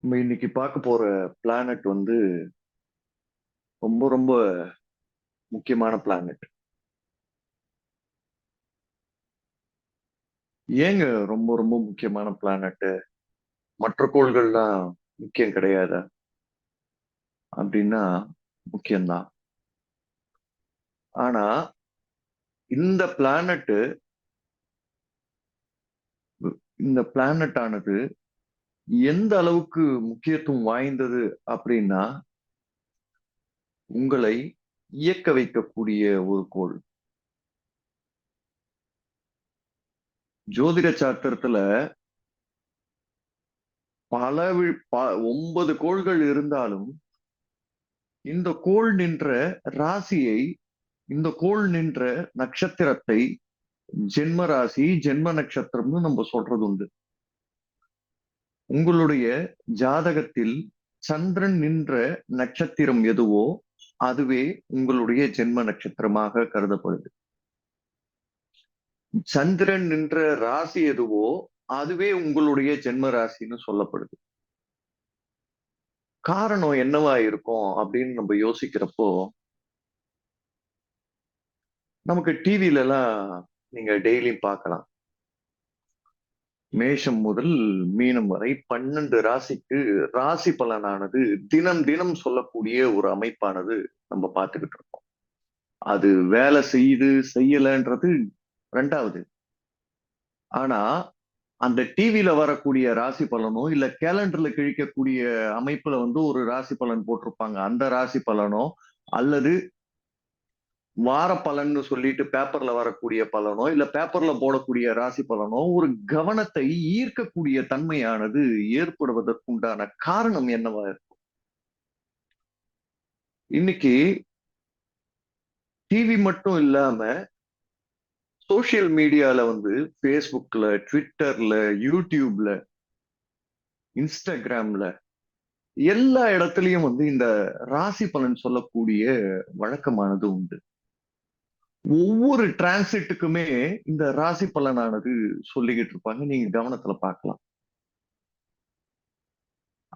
நம்ம இன்னைக்கு பார்க்க போற பிளானட் வந்து ரொம்ப ரொம்ப முக்கியமான பிளானட். ஏங்க ரொம்ப ரொம்ப முக்கியமான பிளானட்? மற்ற கோள்கள்லாம் முக்கியம் கிடையாதா? அப்படின்னா முக்கியம்தான். ஆனா இந்த பிளானட் இந்த பிளானட் ஆனது எந்த அளவுக்கு முக்கியத்துவம் வாய்ந்தது அப்படின்னா, உங்களை இயக்க வைக்கக்கூடிய ஒரு கோள். ஜோதிட சாஸ்திரத்துல பல 9 கோள்கள் இருந்தாலும் இந்த கோள் நின்ற ராசியை இந்த கோள் நின்ற நட்சத்திரத்தை ஜென்ம ராசி ஜென்ம நட்சத்திரம்னு நம்ம சொல்றது உண்டு. உங்களுடைய ஜாதகத்தில் சந்திரன் நின்ற நட்சத்திரம் எதுவோ அதுவே உங்களுடைய ஜென்ம நட்சத்திரமாக கருதப்படுது. சந்திரன் நின்ற ராசி எதுவோ அதுவே உங்களுடைய ஜென்ம ராசின்னு சொல்லப்படுது. காரணம் என்னவா இருக்கும் அப்படின்னு நம்ம யோசிக்கிறப்போ, நமக்கு டிவில எல்லாம் நீங்க டெய்லியும் பார்க்கலாம். மேஷம் முதல் மீனம் வரை 12 ராசிக்கு ராசி பலனானது தினம் தினம் சொல்லக்கூடிய ஒரு அமைப்பானது நம்ம பார்த்துக்கிட்டு இருக்கோம். அது வேலை செய்யுது செய்யலன்றது ரெண்டாவது. ஆனா அந்த டிவில வரக்கூடிய ராசி பலனோ இல்ல கேலண்டர்ல கிழிக்கக்கூடிய அமைப்புல வந்து ஒரு ராசி பலன் போட்டிருப்பாங்க. அந்த ராசி பலனோ அல்லது வார பலன்னு சொல்லிட்டு பேப்பர்ல வரக்கூடிய பலனோ இல்ல பேப்பர்ல போடக்கூடிய ராசி பலனோ ஒரு கவனத்தை ஈர்க்கக்கூடிய தன்மையானது ஏற்படுவதற்குண்டான காரணம் என்னவா இருக்கும்? இன்னைக்கு டிவி மட்டும் இல்லாம சோசியல் மீடியால வந்து பேஸ்புக்ல, ட்விட்டர்ல, யூடியூப்ல, இன்ஸ்டாகிராம்ல எல்லா இடத்துலயும் வந்து இந்த ராசி பலன் சொல்லக்கூடிய வழக்கமானது உண்டு. ஒவ்வொரு டிரான்சிட்டுக்குமே இந்த ராசி பலனானது சொல்லிக்கிட்டு இருப்பாங்க. நீங்க கவனத்துல பார்க்கலாம்.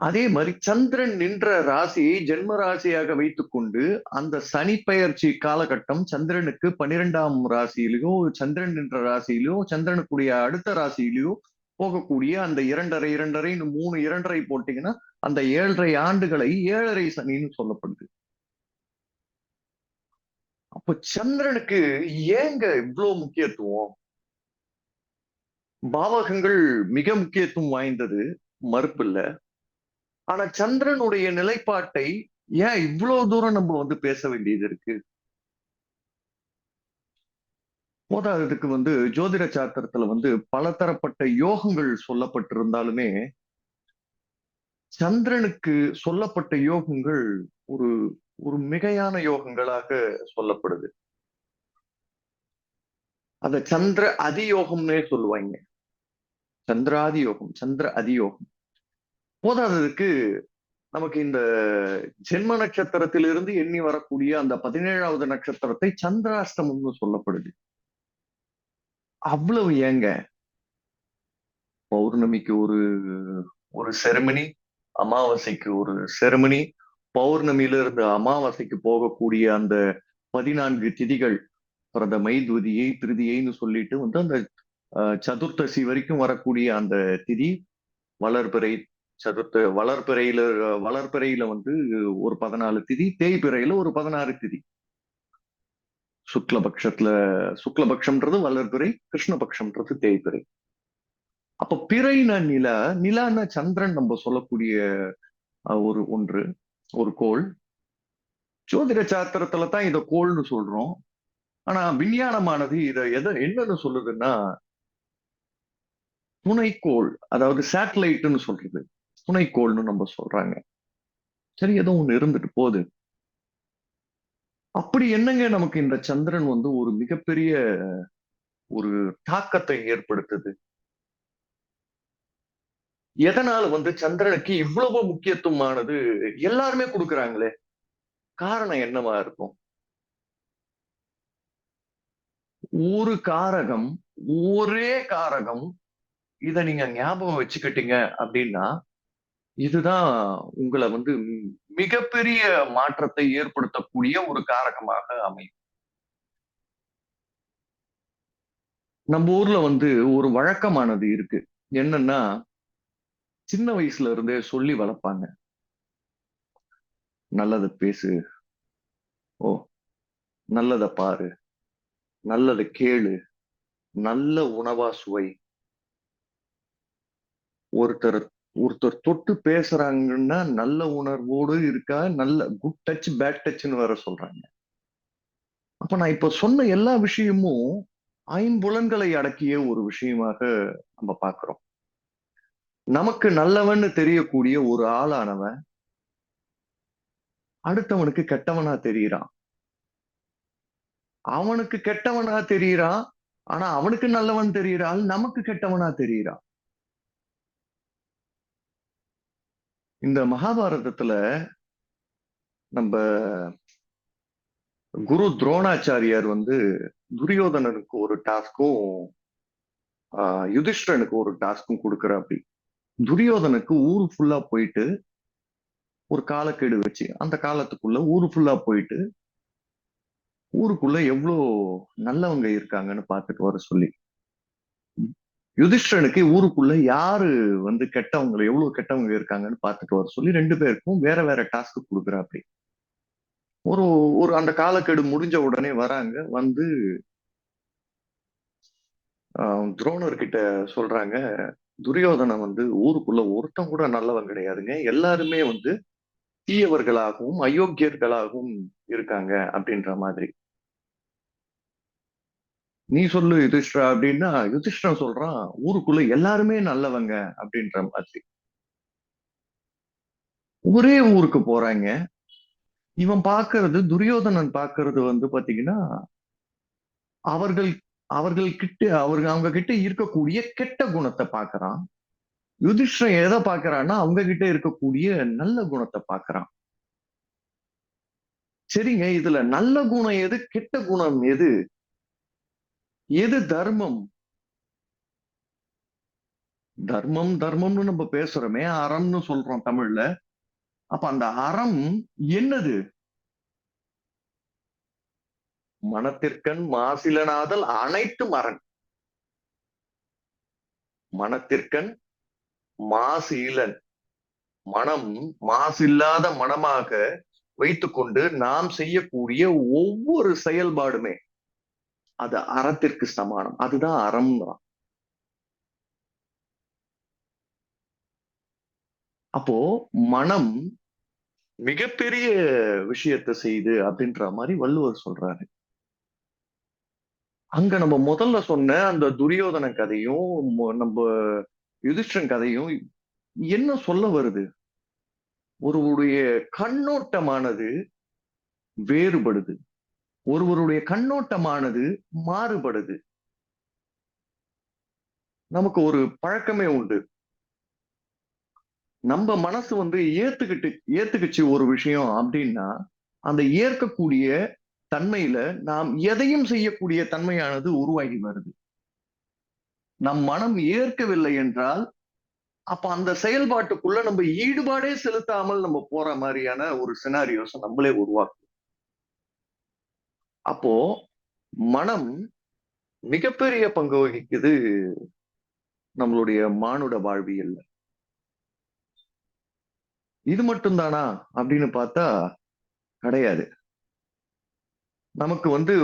அதே மாதிரி சந்திரன் நின்ற ராசியை ஜென்ம ராசியாக வைத்துக்கொண்டு அந்த சனி பெயர்ச்சி காலகட்டம் சந்திரனுக்கு 12ஆம் ராசியிலயோ சந்திரன் நின்ற ராசியிலயோ சந்திரனுக்குரிய அடுத்த ராசியிலயோ போகக்கூடிய அந்த 2.5 2.5 3 2.5 போட்டீங்கன்னா அந்த 7.5 ஆண்டுகளை 7.5 சனின்னு சொல்லப்படுது. அப்ப சந்திரனுக்கு ஏங்க இவ்வளவு முக்கியத்துவம்? பாவகங்கள் மிக முக்கியத்துவம் வாய்ந்தது, மறுப்பு இல்ல. ஆனா சந்திரனுடைய நிலைப்பாட்டை ஏன் இவ்வளவு தூரம் நம்ம வந்து பேச வேண்டியது இருக்கு? போதாததுக்கு வந்து ஜோதிட சாஸ்திரத்துல வந்து பலதரப்பட்ட யோகங்கள் சொல்லப்பட்டிருந்தாலுமே சந்திரனுக்கு சொல்லப்பட்ட யோகங்கள் ஒரு ஒரு மிகையான யோகங்களாக சொல்லப்படுது. அத சந்திர அதியோகம்னே சொல்லுவாங்க. சந்திராதி யோகம், சந்திர அதியோகம். போதாததுக்கு நமக்கு இந்த ஜென்ம நட்சத்திரத்திலிருந்து எண்ணி வரக்கூடிய அந்த 17வது நட்சத்திரத்தை சந்திராஷ்டமம்னு சொல்லப்படுது. அவ்வளவு ஏங்க? பௌர்ணமிக்கு ஒரு ஒரு செரிமனி, அமாவாசைக்கு ஒரு செரிமனி, பௌர்ணமியில இருந்து அமாவாசைக்கு போகக்கூடிய அந்த 14 திதிகள், பிரதமை, துதியை, திருதியைன்னு சொல்லிட்டு வந்து அந்த சதுர்த்தசி வரைக்கும் வரக்கூடிய அந்த திதி, வளர்பிறை, வளர்பிறையில வளர்பிறையில வந்து ஒரு 14 திதி, தேய்பிறையில ஒரு 16 திதி. சுக்லபக்ஷத்துல சுக்லபக்ஷம்ன்றது வளர்பிறை, கிருஷ்ணபக்ஷம்ன்றது தேய்பிறை. அப்ப பிறைனா நிலா, நிலான்னா சந்திரன் நம்ம சொல்லக்கூடிய ஒரு ஒன்று, ஒரு கோள். ஜோதிட சாஸ்திரத்துல தான் இத கோள்னு சொல்றோம். ஆனா விஞ்ஞானமானது இத என்னன்னு சொல்லுதுன்னா துணைக்கோள், அதாவது சேட்டலைட்னு சொல்றது. துணைக்கோள்னு நம்ம சொல்றாங்க. சரி, ஏதோ ஒண்ணு இருந்துட்டு போகுது. அப்படி என்னங்க நமக்கு இந்த சந்திரன் வந்து ஒரு மிகப்பெரிய ஒரு தாக்கத்தை ஏற்படுத்துது? எதனால வந்து சந்திரனுக்கு இவ்வளவு முக்கியத்துவமானது எல்லாருமே கொடுக்குறாங்களே? காரணம் என்னவா இருக்கும்? ஒரு காரகம், ஒரே காரகம், இத நீங்க ஞாபகம் வச்சுக்கிட்டீங்க அப்படின்னா இதுதான் உங்களை வந்து மிகப்பெரிய மாற்றத்தை ஏற்படுத்தக்கூடிய ஒரு காரகமாக அமையும். நம்ம ஊர்ல வந்து ஒரு வழக்கமானது இருக்கு. என்னன்னா, சின்ன வயசுல இருந்தே சொல்லி வளர்ப்பாங்க. நல்லத பேசு, ஓ நல்லத பாரு, நல்லத கேளு, நல்ல உணவா சுவை. ஒருத்தர் ஒருத்தர் தொட்டு பேசுறாங்கன்னா நல்ல உணர்வோடு இருக்கா, நல்ல குட் டச், பேட் டச்ன்னு வேற சொல்றாங்க. அப்ப நான் இப்ப சொன்ன எல்லா விஷயமும் ஐம்புலன்களை அடக்கிய ஒரு விஷயமாக நம்ம பார்க்கிறோம். நமக்கு நல்லவன்னு தெரியக்கூடிய ஒரு ஆளானவன் அடுத்தவனுக்கு கெட்டவனா தெரியறான். அவனுக்கு கெட்டவனா தெரியறான். ஆனா அவனுக்கு நல்லவன் தெரியற ஆள் நமக்கு கெட்டவனா தெரியறான். இந்த மகாபாரதத்துல நம்ம குரு துரோணாச்சாரியார் வந்து துரியோதனனுக்கு ஒரு டாஸ்க்கும் யுதிஷ்டனுக்கு ஒரு டாஸ்க்கும் கொடுக்குறாப்படி. துரியோதனுக்கு ஊர் ஃபுல்லா போயிட்டு ஒரு காலக்கெடு வச்சு அந்த காலத்துக்குள்ள ஊரு ஃபுல்லா போயிட்டு ஊருக்குள்ள எவ்வளோ நல்லவங்க இருக்காங்கன்னு பார்த்துட்டு வர சொல்லி, யுதிஷ்டனுக்கு ஊருக்குள்ள யாரு வந்து கெட்டவங்க எவ்வளவு கெட்டவங்க இருக்காங்கன்னு பார்த்துட்டு வர சொல்லி ரெண்டு பேருக்கும் வேற வேற டாஸ்க் கொடுக்குறாப்படி. ஒரு ஒரு அந்த காலக்கெடு முடிஞ்ச உடனே வராங்க. வந்து துரோணர் கிட்ட சொல்றாங்க, துரியோதனன் வந்து ஊருக்குள்ள ஒருத்தன் கூட நல்லவன் கிடையாதுங்க. எல்லாருமே வந்து தீயவர்களாகவும் அயோக்கியர்களாகவும் இருக்காங்க அப்படின்ற மாதிரி. நீ சொல்லு யுதிஷ்டா அப்படின்னா, யுதிஷ்டன் சொல்றான் ஊருக்குள்ள எல்லாருமே நல்லவங்க அப்படின்ற மாதிரி. ஒரே ஊருக்கு போறாங்க. இவன் பாக்குறது துரியோதனன் பாக்குறது வந்து பாத்தீங்கன்னா, அவர்கள் அவர்கள் கிட்ட அவங்க கிட்ட இருக்கக்கூடிய கெட்ட குணத்தை பாக்குறான். யுதிஷ்டன் எதை பாக்குறான்னா அவங்க கிட்ட இருக்கக்கூடிய நல்ல குணத்தை பாக்குறான். சரிங்க, இதுல நல்ல குணம் எது, கெட்ட குணம் எது, எது தர்மம்? தர்மம் தர்மம்னு நம்ம பேசுறோமே, அறம்னு சொல்றோம் தமிழ்ல. அப்ப அந்த அறம் என்னது? மனத்திற்கண் மாசிலனாதல் அனைத்து மரண். மனத்திற்கண் மாசு இலன். மனம் மாசில்லாத மனமாக வைத்துக்கொண்டு நாம் செய்யக்கூடிய ஒவ்வொரு செயல்பாடுமே அது அறத்திற்கு சமானம். அதுதான் அறம் தான். அப்போ மனம் மிகப்பெரிய விஷயத்தை செய்யுது அப்படின்ற மாதிரி வள்ளுவர் சொல்றாரு. அங்க நம்ம முதல்ல சொன்ன அந்த துரியோதன கதையும் நம்ம யுதிஷ்டன் கதையும் என்ன சொல்ல வருது? ஒருவருடைய கண்ணோட்டமானது வேறுபடுது. ஒருவருடைய கண்ணோட்டமானது மாறுபடுது. நமக்கு ஒரு பழக்கமே உண்டு. நம்ம மனசு வந்து ஏத்துக்கிச்சு ஒரு விஷயம் அப்படின்னா, அந்த ஏற்கக்கூடிய தன்மையில நாம் எதையும் செய்யக்கூடிய தன்மையானது உருவாகி வருது. நம் மனம் ஏற்கவில்லை என்றால், அப்ப அந்த செயல்பாட்டுக்குள்ள நம்ம ஈடுபாடே செலுத்தாமல் நம்ம போற மாதிரியான ஒரு சினாரியோஸ் நம்மளே உருவாக்கும். அப்போ மனம் மிகப்பெரிய பங்கு வகிக்குது நம்மளுடைய மானுட வாழ்வியல்ல. இது மட்டும் தானா அப்படின்னு பார்த்தா கிடையாது. நமக்கு வந்து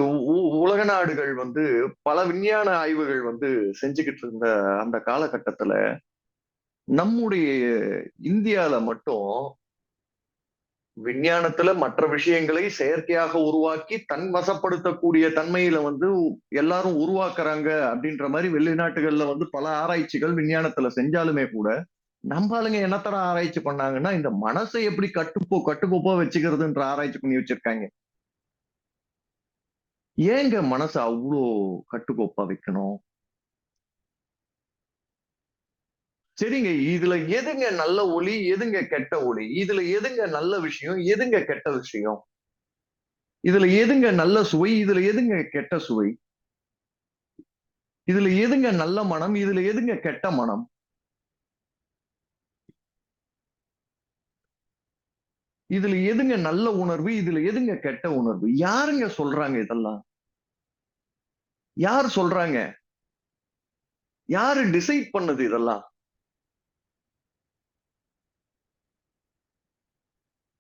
உலக நாடுகள் வந்து பல விஞ்ஞான ஆய்வுகள் வந்து செஞ்சுக்கிட்டு இருந்த அந்த காலகட்டத்துல நம்முடைய இந்தியால மட்டும் விஞ்ஞானத்துல மற்ற விஷயங்களை செயற்கையாக உருவாக்கி தன் வசப்படுத்தக்கூடிய தன்மையில வந்து எல்லாரும் உருவாக்குறாங்க அப்படின்ற மாதிரி வெளிநாட்டுகள்ல வந்து பல ஆராய்ச்சிகள் விஞ்ஞானத்துல செஞ்சாலுமே கூட நம்ம ஆளுங்க என்னத்தர ஆராய்ச்சி பண்ணாங்கன்னா இந்த மனசை எப்படி கட்டுக்கோப்பா வச்சுக்கிறதுன்ற ஆராய்ச்சி பண்ணி வச்சிருக்காங்க. ஏங்க மனசை அவ்வளோ கட்டுக்கோப்பா வைக்கணும்? சரிங்க, இதுல எதுங்க நல்ல ஒளி, எதுங்க கெட்ட ஒளி, இதுல எதுங்க நல்ல விஷயம், எதுங்க கெட்ட விஷயம், இதுல எதுங்க நல்ல சுவை, இதுல எதுங்க கெட்ட சுவை, இதுல எதுங்க நல்ல மனம், இதுல எதுங்க கெட்ட மனம்? இதுல எதுங்க நல்ல உணர்வு, இதுல எதுங்க கெட்ட உணர்வு? யாருங்க சொல்றாங்க இதெல்லாம்? யார் சொல்றாங்க? யாரு டிசைட் பண்ணது இதெல்லாம்?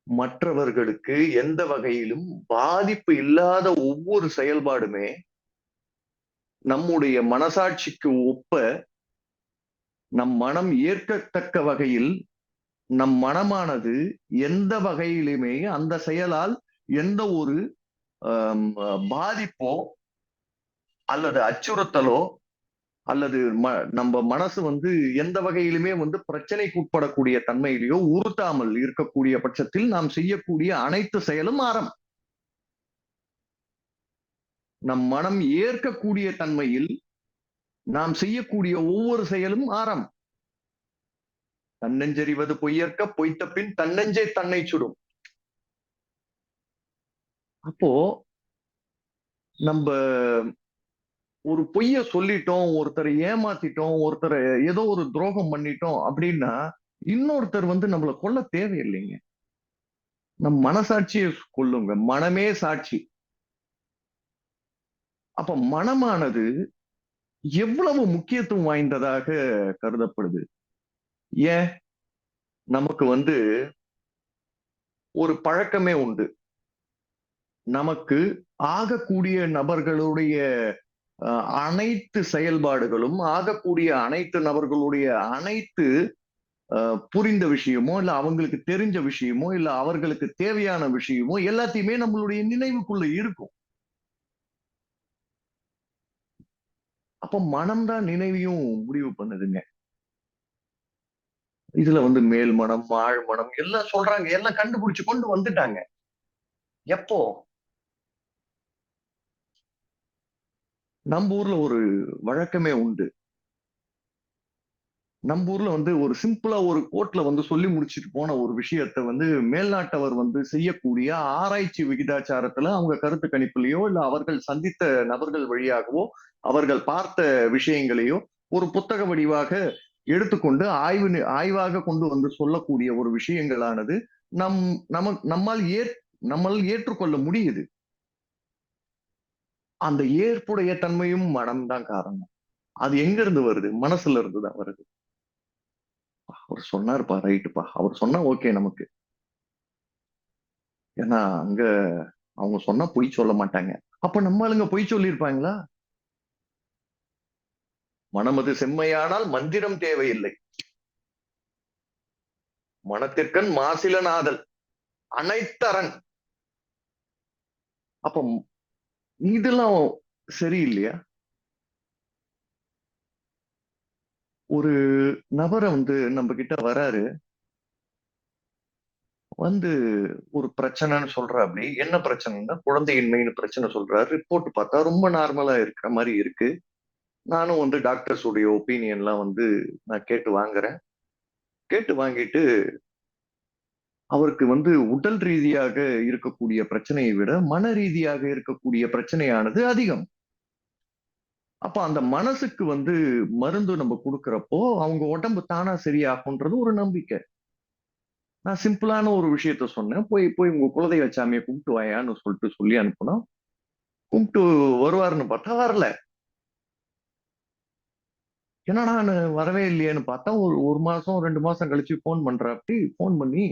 மற்றவர்களுக்கு எந்த வகையிலும் பாதிப்பு இல்லாத ஒவ்வொரு செயல்பாடுமே நம்முடைய மனசாட்சிக்கு ஒப்ப, நம் மனம் ஏற்கத்தக்க வகையில், நம் மனமானது எந்த வகையிலுமே அந்த செயலால் எந்த ஒரு பாதிப்போ அல்லது அச்சுறுத்தலோ அல்லது நம்ம மனசு எந்த வகையிலுமே பிரச்சனைக்கு உட்படக்கூடிய தன்மையிலேயோ உறுத்தாமல் இருக்கக்கூடிய பட்சத்தில் நாம் செய்யக்கூடிய அனைத்து செயலும் ஆரம். நம் மனம் ஏற்கக்கூடிய தன்மையில் நாம் செய்யக்கூடிய ஒவ்வொரு செயலும் ஆரம். தன்னெஞ்சறிவது பொய்யற்க, பொய்த்த பின் தன்னெஞ்சே தன்னை சுடும். அப்போ நம்ம ஒரு பொய்ய சொல்லிட்டோம், ஒருத்தரை ஏமாத்திட்டோம், ஒருத்தரை ஏதோ ஒரு துரோகம் பண்ணிட்டோம் அப்படின்னா இன்னொருத்தர் நம்மளை கொல்ல தேவையில்லைங்க. நம் மனசாட்சியை கொல்லுங்க. மனமே சாட்சி. அப்ப மனமானது எவ்வளவு முக்கியத்துவம் வாய்ந்ததாக கருதப்படுது. ஏன் நமக்கு ஒரு பழக்கமே உண்டு. நமக்கு ஆகக்கூடிய நபர்களுடைய அனைத்து செயல்பாடுகளும், ஆகக்கூடிய அனைத்து நபர்களுடைய அனைத்து புரிந்த விஷயமோ, இல்ல அவங்களுக்கு தெரிஞ்ச விஷயமோ, இல்ல அவர்களுக்கு தேவையான விஷயமோ எல்லாத்தையுமே நம்மளுடைய நினைவுக்குள்ள இருக்கும். அப்ப மனம்தான் நினைவையும் முடிவு பண்ணுதுங்க. இதுல மேல் மனம், ஆழ் மனம் எல்லாம் சொல்றாங்க. எல்லாம் கண்டுபிடிச்சு கொண்டு வந்துட்டாங்க. எப்போ? நம்ம ஊர்ல ஒரு வழக்கமே உண்டு. நம்ம ஊர்ல ஒரு சிம்பிளா ஒரு கோட்ல சொல்லி முடிச்சுட்டு போன ஒரு விஷயத்த மேல்நாட்டவர் செய்யக்கூடிய ஆராய்ச்சி விகிதாச்சாரத்துல அவங்க கருத்து கணிப்புலயோ இல்ல அவர்கள் சந்தித்த நபர்கள் வழியாகவோ அவர்கள் பார்த்த விஷயங்களையோ ஒரு புத்தக வடிவாக எடுத்துக்கொண்டு ஆய்வாக கொண்டு சொல்லக்கூடிய ஒரு விஷயங்களானது நம் நம்மால் ஏற்றுக்கொள்ள முடியுது. அந்த ஏற்புடைய தன்மையும் மனம்தான் காரணம். அது எங்க இருந்து வருது? மனசுல இருந்துதான் வருது. அவர் சொன்னாருப்பா, ரைட்டுப்பா. அவர் சொன்னா ஓகே நமக்கு. ஏன்னா அங்க அவங்க சொன்னா பொய் சொல்ல மாட்டாங்க. அப்ப நம்ம ஆளுங்க பொய் சொல்லியிருப்பாங்களா? மனமது செம்மையானால் மந்திரம் தேவையில்லை. மனத்திற்கண் மாசிலனாதல் அனைத்தரன். அப்ப இதெல்லாம் சரியில்லையா? ஒரு நபரை நம்ம கிட்ட வராரு. ஒரு பிரச்சனைன்னு சொல்றாப்படி. என்ன பிரச்சனைன்னா குழந்தையின்மைன்னு பிரச்சனை சொல்றாரு. ரிப்போர்ட் பார்த்தா ரொம்ப நார்மலா இருக்கிற மாதிரி இருக்கு. நானும் டாக்டர்ஸ் உடைய ஒப்பீனியன்லாம் நான் கேட்டு வாங்குறேன். கேட்டு வாங்கிட்டு அவருக்கு உடல் ரீதியாக இருக்கக்கூடிய பிரச்சனையை விட மன ரீதியாக இருக்கக்கூடிய பிரச்சனையானது அதிகம். அப்ப அந்த மனசுக்கு மருந்து நம்ம கொடுக்கிறப்போ அவங்க உடம்பு தானா சரியாகும்ன்றது ஒரு நம்பிக்கை. நான் சிம்பிளான ஒரு விஷயத்த சொன்னேன். போய் போய் உங்க குலதெய்வ சாமியை கும்பிட்டு வாயான்னு சொல்லி அனுப்புனோம். கும்பிட்டு வருவாருன்னு பார்த்தா வரல. ஏன்னா நான் வரவே இல்லையேன்னு பார்த்தா ஒரு மாசம் 2 மாசம் கழிச்சு போன் பண்றாப்படி. போன் பண்ணி,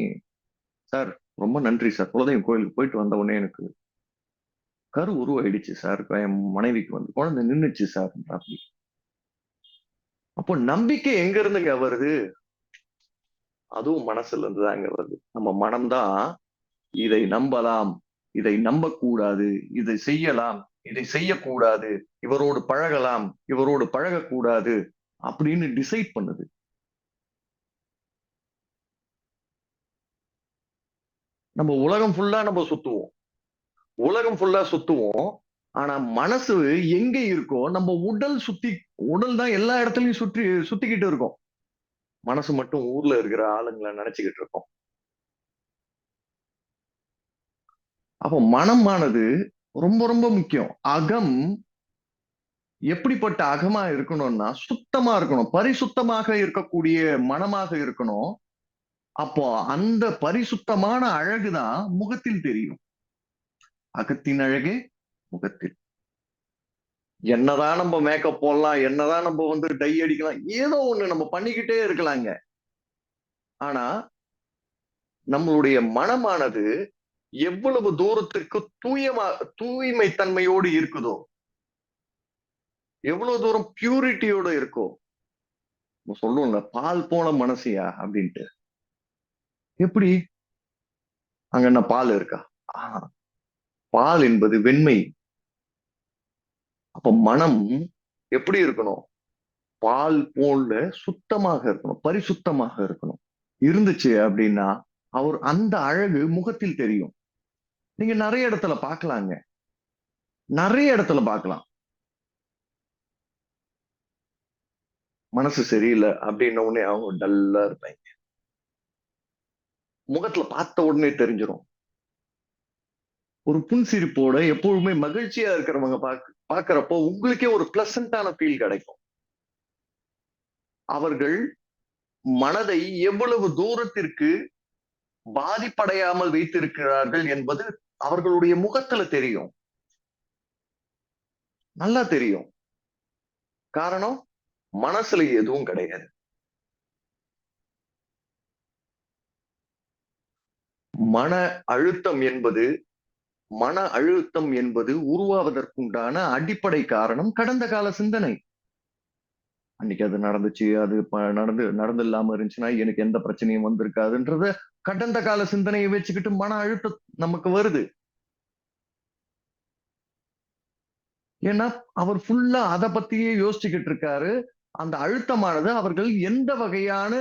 சார் ரொம்ப நன்றி சார். குலதெய்வம் கோயிலுக்கு போயிட்டு வந்த உடனே எனக்கு கரு உருவாயிடுச்சு சார். என் மனைவிக்கு குழந்தை நின்னுச்சு சார். அப்படி அப்போ நம்பிக்கை எங்க இருந்துங்க வருது? அதுவும் மனசுல இருந்து தாங்க வருது. நம்ம மனம்தான் இதை நம்பலாம், இதை நம்பக்கூடாது, இதை செய்யலாம், இதை செய்யக்கூடாது, இவரோடு பழகலாம், இவரோடு பழகக்கூடாது அப்படின்னு டிசைட் பண்ணுது. நம்ம உலகம் ஃபுல்லா நம்ம சுத்துவோம். உலகம் ஃபுல்லா சுத்துவோம். ஆனா மனசு எங்க இருக்கோ நம்ம உடல் தான் எல்லா இடத்துலயும் சுத்திக்கிட்டு இருக்கும். மனசு மட்டும் ஊர்ல இருக்கிற ஆளுங்களை நினைச்சுக்கிட்டு இருக்கோம். அப்போ மனமானது ரொம்ப ரொம்ப முக்கியம். அகம் எப்படிப்பட்ட அகமா இருக்கணும்னா சுத்தமா இருக்கணும். பரிசுத்தமாக இருக்கக்கூடிய மனமாக இருக்கணும். அப்போ அந்த பரிசுத்தமான அழகுதான் முகத்தில் தெரியும். அகத்தின் அழகே முகத்தில். என்னதான் நம்ம மேக்கப் போடலாம், என்னதான் நம்ம டை அடிக்கலாம், ஏதோ ஒண்ணு நம்ம பண்ணிக்கிட்டே இருக்கலாங்க. ஆனா நம்மளுடைய மனமானது எவ்வளவு தூரத்திற்கு தூய்மை தன்மையோடு இருக்குதோ, எவ்வளவு தூரம் பியூரிட்டியோட இருக்கோ, சொல்லுவோம்ல பால் போன மனசியா அப்படின்ட்டு. எப்படி அங்க என்ன பால் இருக்கா? பால் என்பது வெண்மை. அப்ப மனம் எப்படி இருக்கணும்? பால் போல சுத்தமாக இருக்கணும், பரிசுத்தமாக இருக்கணும். இருந்துச்சு அப்படின்னா அவர் அந்த அழகு முகத்தில் தெரியும். நீங்க நிறைய இடத்துல பார்க்கலாங்க, நிறைய இடத்துல பார்க்கலாம். மனசு சரியில்லை அப்படின்ன உடனே அவங்க டல்லா இருப்பாங்க. முகத்துல பார்த்த உடனே தெரிஞ்சிடும். ஒரு புன்சிரிப்போட எப்பொழுதுமே மகிழ்ச்சியா இருக்கிறவங்க பாக்குறப்போ உங்களுக்கே ஒரு பிளசண்டான ஃபீல் கிடைக்கும். அவர்கள் மனதை எவ்வளவு தூரத்திற்கு பாதிப்படையாமல் வைத்திருக்கிறார்கள் என்பது அவர்களுடைய முகத்துல தெரியும், நல்லா தெரியும். காரணம் மனசுல எதுவும் கிடையாது. மன அழுத்தம் என்பது உருவாவதற்குண்டான அடிப்படை காரணம் கடந்த கால சிந்தனை. அன்னைக்கு அது நடந்துச்சு, அது நடந்து இல்லாம இருந்துச்சுன்னா எனக்கு எந்த பிரச்சனையும் வந்திருக்காதுன்றத கடந்த கால சிந்தனையை வச்சுக்கிட்டு மன அழுத்தம் நமக்கு வருது. ஏன்னா அவர் ஃபுல்லா அதை பத்தியே யோசிச்சுக்கிட்டு இருக்காரு. அந்த அழுத்தமானது அவர்கள் எந்த வகையான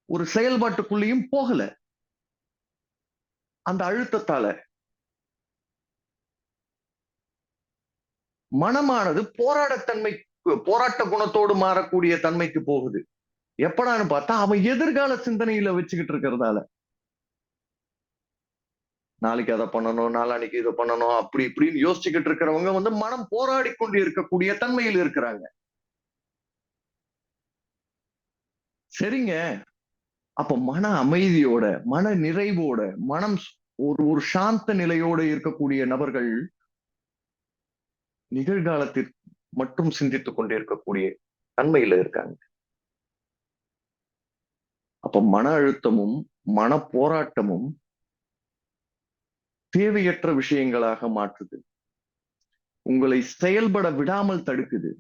ஒரு செயல்பாட்டுக்குள்ளேயும் போகல. அந்த அழுத்தத்தால மனமானது போராட்ட குணத்தோடு மாறக்கூடிய தன்மைக்கு போகுது. எப்படான்னு பார்த்தா அவன் எதிர்கால சிந்தனையில வச்சுக்கிட்டு இருக்கிறதால, நாளைக்கு அதை பண்ணணும், நாளானைக்கு இதை பண்ணணும், அப்படி இப்படின்னு யோசிச்சுக்கிட்டு இருக்கிறவங்க மனம் போராடி கொண்டு இருக்கக்கூடிய தன்மையில் இருக்கிறாங்க. சரிங்க. அப்ப மன அமைதியோட, மன நிறைவோட, மனம் ஒரு சாந்த நிலையோட இருக்கக்கூடிய நபர்கள் நிகழ்காலத்தில் மட்டும் சிந்தித்துக் கொண்டிருக்கக்கூடிய தன்மையில இருக்காங்க. அப்ப மன அழுத்தமும் மன போராட்டமும் தேவையற்ற விஷயங்களாக மாற்றுது, உங்களை செயல்பட விடாமல் தடுக்குது.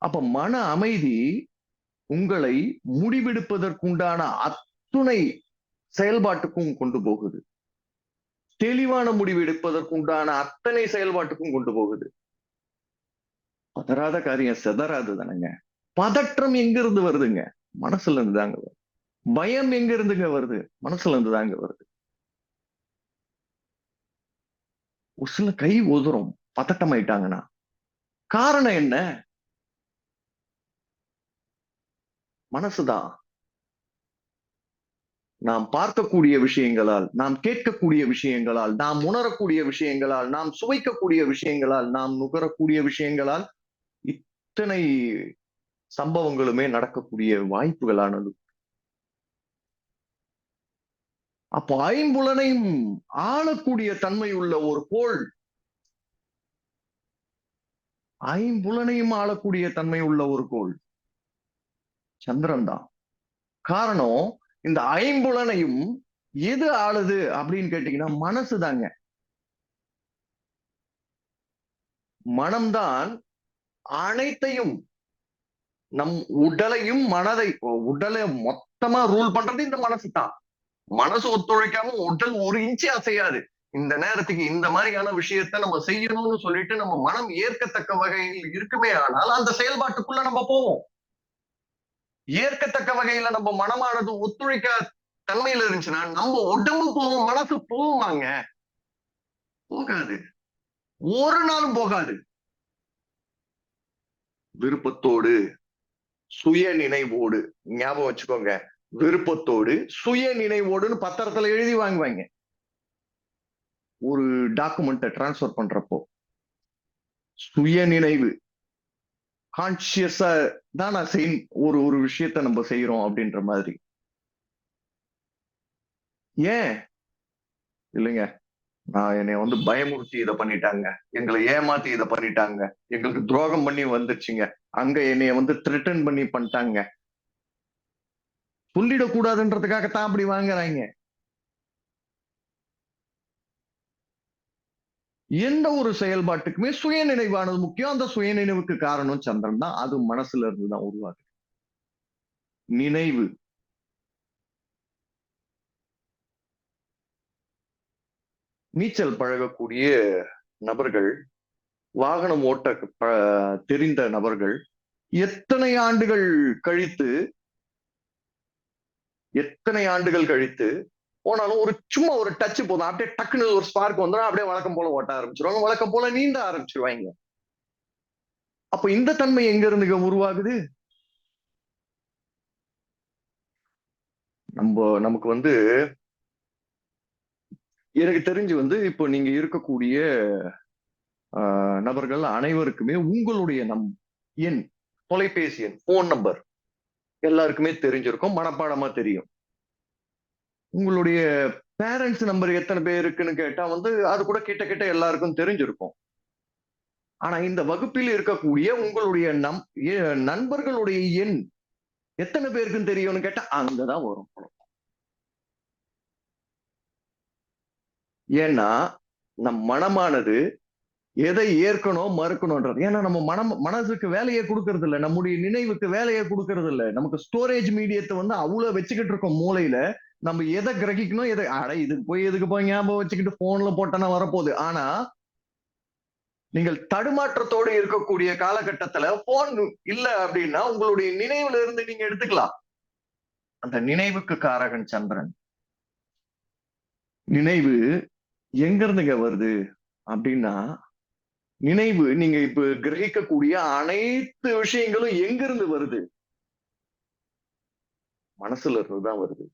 அப்ப மன அமைதி உங்களை முடிவெடுப்பதற்குண்டான அத்துணை செயல்பாட்டுக்கும் கொண்டு போகுது, தெளிவான முடிவு எடுப்பதற்குண்டான அத்தனை செயல்பாட்டுக்கும் கொண்டு போகுது. பதறாத காரியம் செதறாது தானங்க. பதற்றம் எங்க இருந்து வருதுங்க? மனசுல இருந்து தாங்க வருது. பயம் எங்க இருந்துங்க வருது? மனசுல இருந்து தாங்க வருது. ஒரு சில கை உதறும் பதட்டம் ஆயிட்டாங்கன்னா, காரணம் என்ன? மனசுதான். நாம் பார்க்கக்கூடிய விஷயங்களால், நாம் கேட்கக்கூடிய விஷயங்களால், நாம் உணரக்கூடிய விஷயங்களால், நாம் சுவைக்கக்கூடிய விஷயங்களால், நாம் நுகரக்கூடிய விஷயங்களால் இத்தனை சம்பவங்களுமே நடக்கக்கூடிய வாய்ப்புகளானது. அப்போ ஐம்புலனையும் ஆளக்கூடிய தன்மை உள்ள ஒரு கோள், ஐம்புலனையும் ஆளக்கூடிய தன்மை உள்ள ஒரு கோள் சந்திரன் தான். காரணம், இந்த ஐம்புலனையும் எது ஆளுது அப்படின்னு கேட்டீங்கன்னா மனசு தாங்க. மனம்தான் அனைத்தையும், நம் உடலையும் உடலை மொத்தமா ரூல் பண்றது இந்த மனசு தான். மனசு ஒத்துழைக்காம உடல் ஒரு இன்ச்சு அசையாது. இந்த நேரத்துக்கு இந்த மாதிரியான விஷயத்த நம்ம செய்யணும்னு சொல்லிட்டு நம்ம மனம் ஏற்கத்தக்க வகையில் இருக்குமே ஆனால் அந்த செயல்பாட்டுக்குள்ள நம்ம போவோம். ஏற்கத்தக்க வகையில நம்ம மனமானது ஒத்துழைக்க தன்மையில இருந்துச்சுன்னா நம்ம உடம்பு போவோம், மனசு போவோமாங்க? போகாது, ஒரு நாளும் போகாது. விருப்பத்தோடு சுய நினைவோடு, ஞாபகம் வச்சுக்கோங்க, விருப்பத்தோடு சுய நினைவோடுன்னு பத்திரத்துல எழுதி வாங்குவாங்க. ஒரு டாக்குமெண்ட்டை டிரான்ஸ்பர் பண்றப்போ சுய நினைவு, கான்சியஸா தான் நான் ஒரு விஷயத்த நம்ம செய்யறோம் அப்படின்ற மாதிரி. ஏன் இல்லைங்க, நான் என்னை வந்து பயமுறுத்தி இதை பண்ணிட்டாங்க, எங்களை ஏமாத்தி இதை பண்ணிட்டாங்க, எங்களுக்கு துரோகம் பண்ணி வந்துருச்சுங்க, அங்க என்னைய வந்து த்ரெட்டன் பண்ணி பண்ணிட்டாங்க, சொல்லிடக்கூடாதுன்றதுக்காகத்தான் அப்படி வாங்குறாங்க. எந்த ஒரு செயல்பாட்டுக்குமே சுயநினைவானது முக்கியம். அந்த சுயநினைவுக்கு காரணம் சந்திரன் தான். அது மனசுல இருந்து தான் உருவாகுது. நினைவு. நீச்சல் பழகக்கூடிய நபர்கள், வாகனம் ஓட்ட தெரிந்த நபர்கள், எத்தனை ஆண்டுகள் கழித்து எத்தனை ஆண்டுகள் கழித்து போனாலும் ஒரு சும்மா ஒரு டச் போதும், அப்படியே டக்குன்னு ஒரு ஸ்பார்க் வந்துடும், அப்படியே வழக்கம் போல ஓட்ட ஆரம்பிச்சிருவாங்க, வழக்கம் போல நீந்த ஆரம்பிச்சிருவாங்க. அப்ப இந்த தன்மை எங்க இருந்து உருவாகுது? நமக்கு வந்து எனக்கு தெரிஞ்சு வந்து இப்போ நீங்க இருக்கக்கூடிய நபர்கள் அனைவருக்குமே உங்களுடைய எண், தொலைபேசி எண், போன் நம்பர் எல்லாருக்குமே தெரிஞ்சிருக்கும், மனப்பாடமா தெரியும். உங்களுடைய பேரண்ட்ஸ் நம்பர் எத்தனை பேர் இருக்குன்னு கேட்டா வந்து அது கூட கிட்ட கிட்ட எல்லாருக்கும் தெரிஞ்சிருக்கும். ஆனா இந்த வகுப்பில் இருக்கக்கூடிய உங்களுடைய நண்பர்களுடைய எண் எத்தனை பேருக்கும் தெரியும்னு கேட்டா அங்கதான் வரும். ஏன்னா நம் மனமானது எதை ஏற்கணும் மறுக்கணும்ன்றது. ஏன்னா நம்ம மனசுக்கு வேலையை கொடுக்கறது இல்ல, நம்முடைய நினைவுக்கு வேலையை கொடுக்கறது இல்ல. நமக்கு ஸ்டோரேஜ் மீடியத்தை வந்து அவ்வளவு வச்சுக்கிட்டு இருக்கோம் மூளையில. நம்ம எதை கிரகிக்கணும், எதை இதுக்கு போய் எதுக்கு போய் ஞாபகம் வச்சுக்கிட்டு போன்ல போட்டனா வரப்போகுது. ஆனா நீங்கள் தடுமாற்றத்தோடு இருக்கக்கூடிய காலகட்டத்துல போன் இல்ல அப்படின்னா உங்களுடைய நினைவுல இருந்து நீங்க எடுத்துக்கலாம். அந்த நினைவுக்கு காரகன் சந்திரன். நினைவு எங்க இருந்துங்க வருது அப்படின்னா, நினைவு நீங்க இப்ப கிரகிக்கக்கூடிய அனைத்து விஷயங்களும் எங்க இருந்து வருது? மனசுல இருந்துதான் வருது.